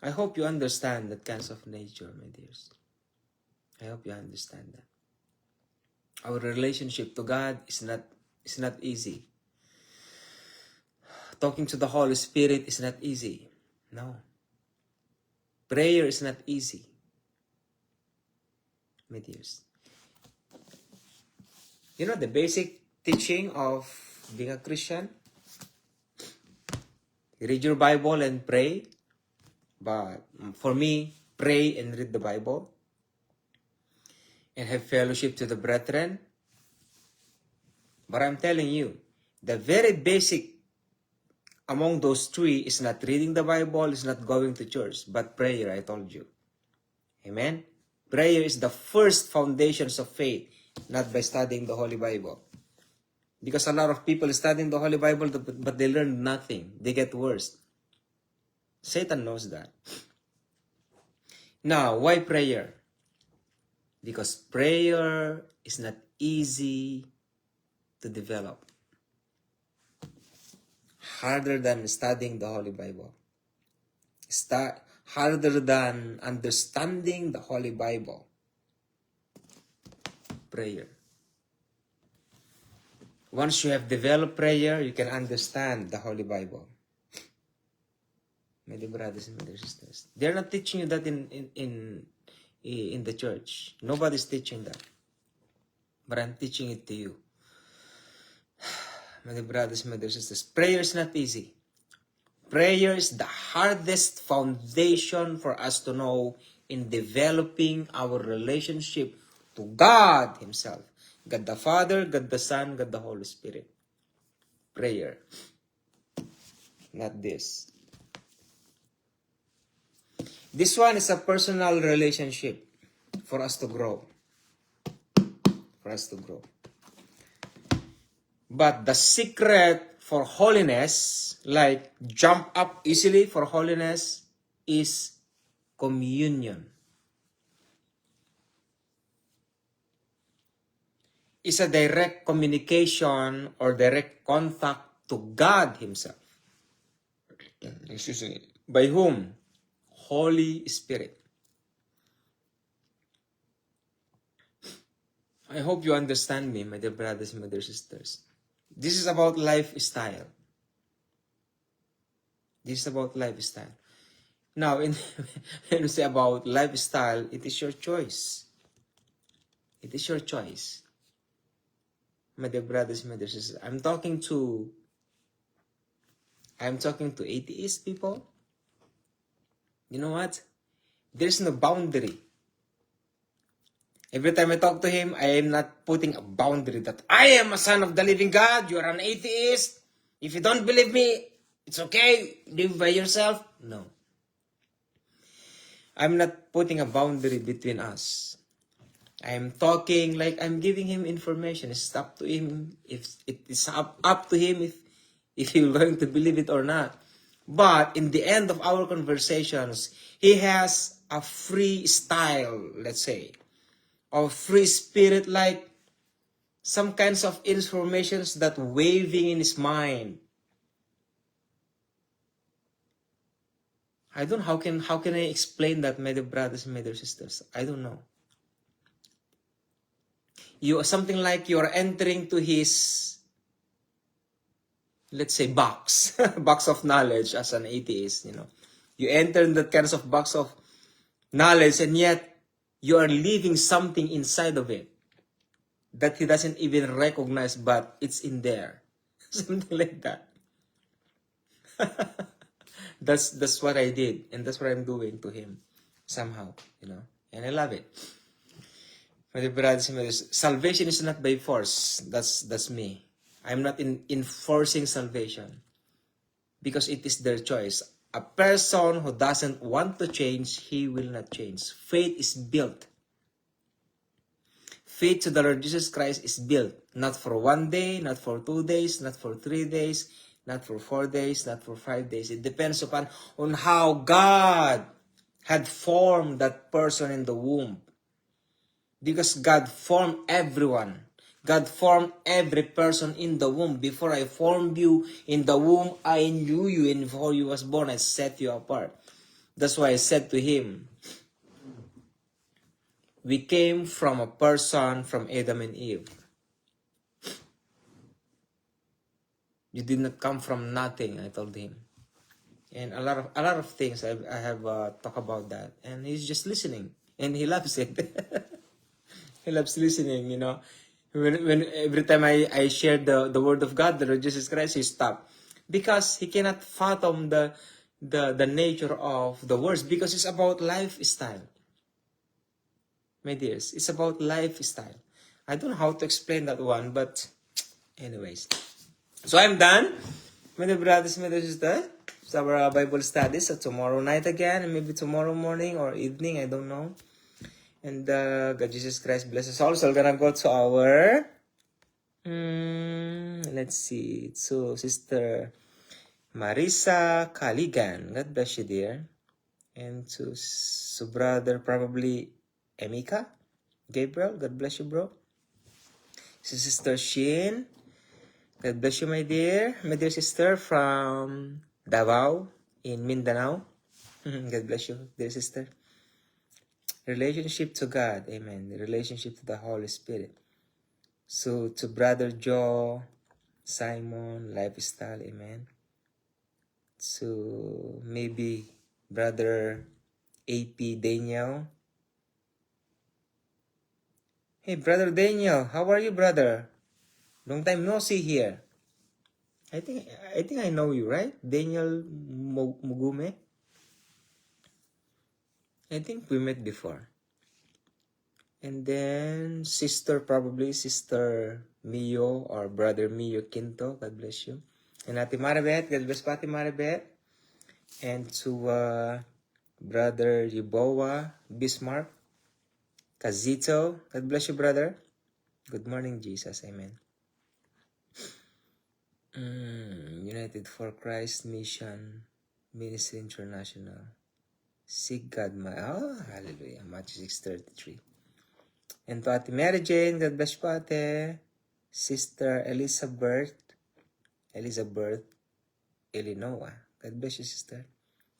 Speaker 1: I hope you understand that kinds of nature, my dears. I hope you understand that. Our relationship to God is not easy. Talking to the Holy Spirit is not easy. No. Prayer is not easy, my dears. You know the basic teaching of being a Christian? You read your Bible and pray. But for me, pray and read the Bible and have fellowship to the brethren. But I'm telling you, the very basic among those three is not reading the Bible, is not going to church, but prayer, I told you. Amen? Prayer is the first foundations of faith, not by studying the Holy Bible. Because a lot of people studying the Holy Bible, but they learn nothing. They get worse. Satan knows that. Now, why prayer? Because prayer is not easy to develop. Harder than studying the Holy Bible. Harder than understanding the Holy Bible. Prayer. Once you have developed prayer, you can understand the Holy Bible. My dear brothers and my dear sisters, they're not teaching you that in the church. Nobody's teaching that. But I'm teaching it to you. My dear brothers and my dear sisters, prayer is not easy. Prayer is the hardest foundation for us to know in developing our relationship to God Himself. God the Father, God the Son, God the Holy Spirit. Prayer. Not this. This one is a personal relationship for us to grow. For us to grow. But the secret for holiness, like jump up easily for holiness, is communion. It's a direct communication or direct contact to God Himself. Excuse me. By whom? Holy Spirit. I hope you understand me, my dear brothers and my dear sisters. This is about lifestyle. This is about lifestyle. Now, when you say about lifestyle, it is your choice. It is your choice. My dear brothers and my dear sisters, I'm talking to atheist people. You know what? There's no boundary. Every time I talk to him, I am not putting a boundary that I am a son of the living God, you are an atheist. If you don't believe me, it's okay, live by yourself. No. I'm not putting a boundary between us. I'm talking like I'm giving him information. It's up to him. If it is up to him if he's going to believe it or not. But in the end of our conversations, he has a free style, let's say, or free spirit, like some kinds of informations that waving in his mind. I don't know how can I explain that, my dear brothers and my dear sisters. I don't know. Something like you are entering to his, let's say, box box of knowledge as an atheist. You enter in that kind of box of knowledge, and yet you are leaving something inside of it that he doesn't even recognize, but it's in there. Something like that. That's what I did, and that's what I'm doing to him somehow, and I love it. My dear brothers and brothers, salvation is not by force. That's me. I'm not enforcing salvation because it is their choice. A person who doesn't want to change, he will not change. Faith is built faith to the Lord Jesus Christ is built not for 1 day, not for 2 days, not for 3 days, not for 4 days, not for 5 days. It depends upon on how God had formed that person in the womb. Because God formed everyone. God formed every person in the womb. Before I formed you in the womb, I knew you. And before you was born, I set you apart. That's why I said to him, we came from a person from Adam and Eve. You did not come from nothing, I told him. And a lot of things I have talked about that. And he's just listening. And he loves it. He loves listening, you know. When every time I share the word of God, the Lord Jesus Christ, he stopped. Because he cannot fathom the nature of the words. Because it's about lifestyle. My dears, it's about lifestyle. I don't know how to explain that one, but anyways. So I'm done, my dear brothers, my dear sisters. It's our Bible study. So tomorrow night again, and maybe tomorrow morning or evening, I don't know. And God Jesus Christ bless us all. So we're gonna go to our, let's see. So Sister Marisa Caligan, God bless you, dear. And to brother probably Emika Gabriel, God bless you, bro. So Sister Shin, God bless you, my dear sister from Davao in Mindanao. God bless you, dear sister. Relationship to God, amen. The relationship to the Holy Spirit. So to Brother Joe, Simon, Lifestyle, amen. So maybe Brother AP Daniel. Hey, Brother Daniel, how are you, brother? Long time no see here. I think I know you, right? Daniel Mugume. I think we met before. And then probably Sister Mio or Brother Mio Quinto, God bless you. And Ate Maribet, God bless Ate Maribet. And to Brother Yuboa Bismarck, Kazito, God bless you, brother. Good morning, Jesus, amen. United for Christ Mission Ministry International. Seek God, hallelujah, Matthew 6:33. And to Ate Mary Jane, God bless you, Ate. Sister Elizabeth, Illinois. God bless you, sister.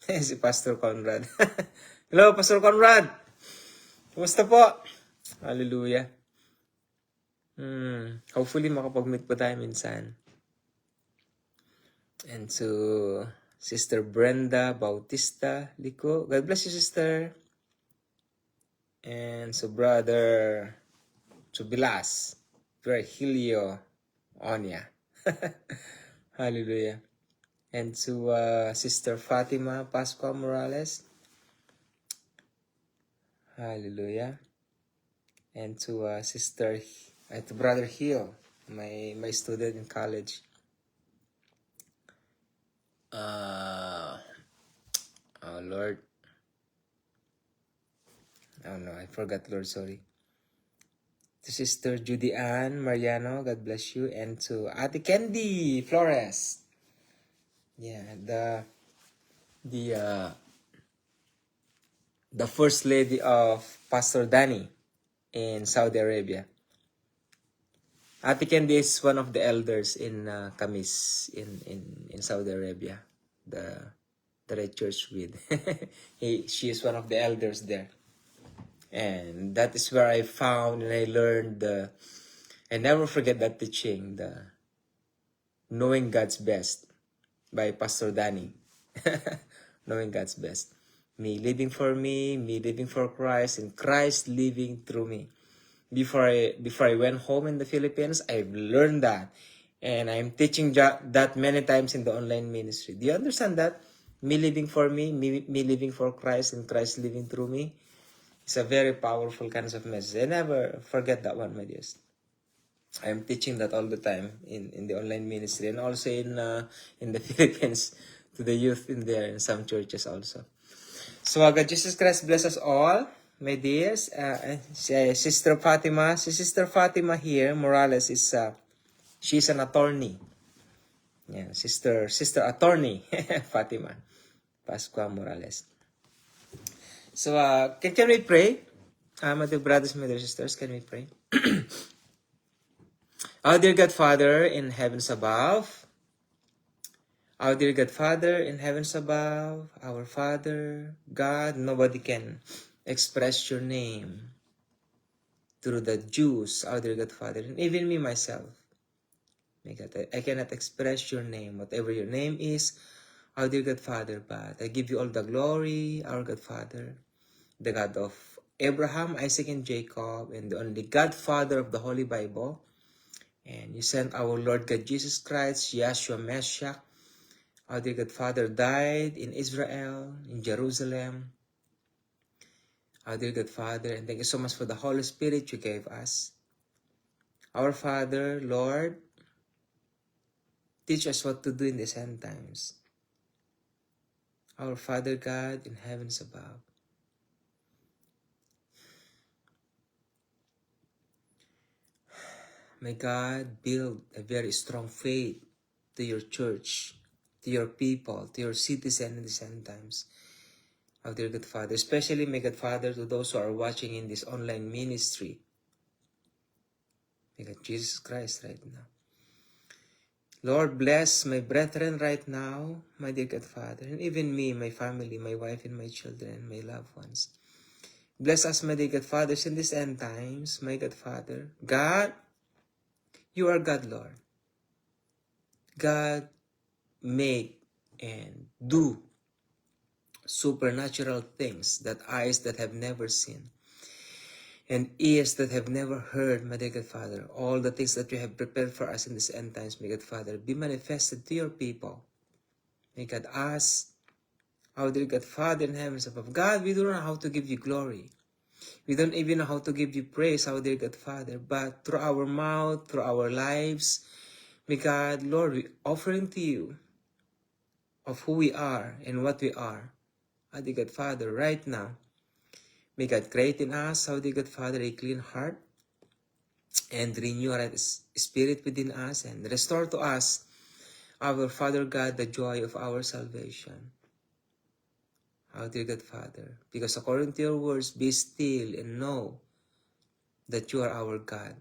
Speaker 1: Si Pastor Conrad. Hello, Pastor Conrad. Kumusta po? Hallelujah. Hopefully, makapag-meet po tayo minsan. And to Sister Brenda Bautista Lico. God bless you, sister. And so Brother Chubilas, Virgilio Onya. Hallelujah. And to Sister Fatima Pascua Morales. Hallelujah. And to to Brother Hill, my student in college. Oh Lord. Oh no, I forgot, Lord, sorry. To Sister Judy Ann Mariano, God bless you. And to Ate Candy Flores. Yeah, the first lady of Pastor Danny in Saudi Arabia. Ate Candy is one of the elders in Kamis in Saudi Arabia. The right church with. She is one of the elders there. And that is where I found and I learned I never forget that teaching, the Knowing God's Best by Pastor Danny. Knowing God's Best. Me living for me living for Christ, and Christ living through me. Before I went home in the Philippines, I've learned that. And I'm teaching that many times in the online ministry. Do you understand that? Me living for me living for Christ, and Christ living through me. It's a very powerful kind of message. I never forget that one, my dears. I'm teaching that all the time in the online ministry, and also in the Philippines to the youth in there, in some churches also. So God Jesus Christ bless us all. my dears. Sister Fatima. Si Sister Fatima here, Morales, is she's an attorney. Yeah, sister attorney, Fatima Pascua Morales. So, can we pray? My dear brothers, my dear sisters, can we pray? Our dear God Father in heavens above, our dear God Father in heavens above, our Father, God, nobody can express your name through the Jews, our dear God Father, and even me myself. My God, I cannot express your name, whatever your name is, our dear God Father, but I give you all the glory, our God Father, the God of Abraham, Isaac, and Jacob, and the only God Father of the Holy Bible. And you sent our Lord God Jesus Christ, Yeshua Messiah. Our dear God Father died in Israel, in Jerusalem. Our dear God Father, and thank you so much for the Holy Spirit you gave us. Our Father, Lord, teach us what to do in these end times. Our Father God in heavens above. May God build a very strong faith to your church, to your people, to your citizens in these end times. Our dear God Father, especially may God Father to those who are watching in this online ministry. May God Jesus Christ right now. Lord, bless my brethren right now, my dear God Father, and even me, my family, my wife, and my children, my loved ones. Bless us, my dear God Fathers, in these end times, my God Father. God, you are God, Lord. God, make and do supernatural things that eyes that have never seen and ears that have never heard, my dear God Father. All the things that you have prepared for us in these end times, my God Father, be manifested to your people. May God ask, our dear God Father in heavens above. God, we don't know how to give you glory. We don't even know how to give you praise, our dear God Father. But through our mouth, through our lives, may God, Lord, we offering to you of who we are and what we are. Our dear God Father, right now, may God create in us, our dear God Father, a clean heart and renew our spirit within us and restore to us, our Father God, the joy of our salvation. Our dear God Father, because according to your words, be still and know that you are our God.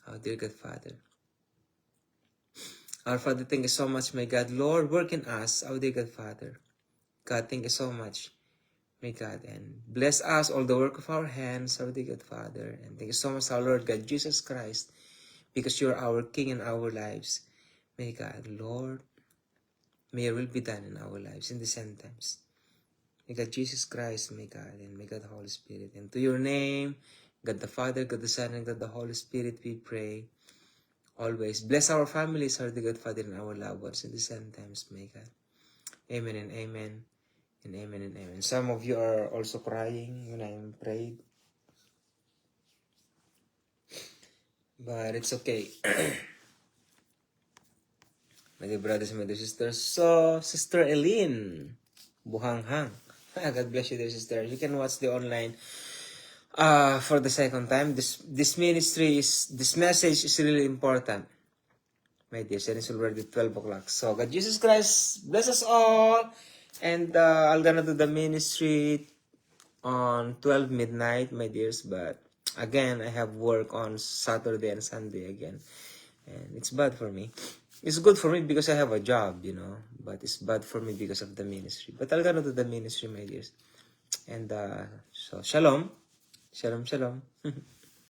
Speaker 1: Our dear God Father. Our Father, thank you so much, my God. Lord, work in us, our dear God Father. God, thank you so much, my God. And bless us, all the work of our hands, our dear God Father. And thank you so much, our Lord God, Jesus Christ, because you are our King in our lives. May God, Lord, may your will be done in our lives in the end times. May God, Jesus Christ, may God, and may God, the Holy Spirit. And to your name, God the Father, God the Son, and God the Holy Spirit, we pray. Always bless our families, our dear God Father, and our loved ones in the end times, may God. Amen and amen and amen and amen. Some of you are also crying when I am prayed, but it's okay. My dear brothers and my dear sisters. So, Sister Eileen Buhanghang. God bless you, dear sister. You can watch the online for the second time. This message is really important. My dear, and it's already 12 o'clock. So, God Jesus Christ bless us all. And I'm gonna do the ministry on 12 midnight, my dears. But again, I have work on Saturday and Sunday again. And it's bad for me. It's good for me because I have a job, you know. But it's bad for me because of the ministry. But I'm gonna do the ministry, my dears. And so, shalom. Shalom, shalom.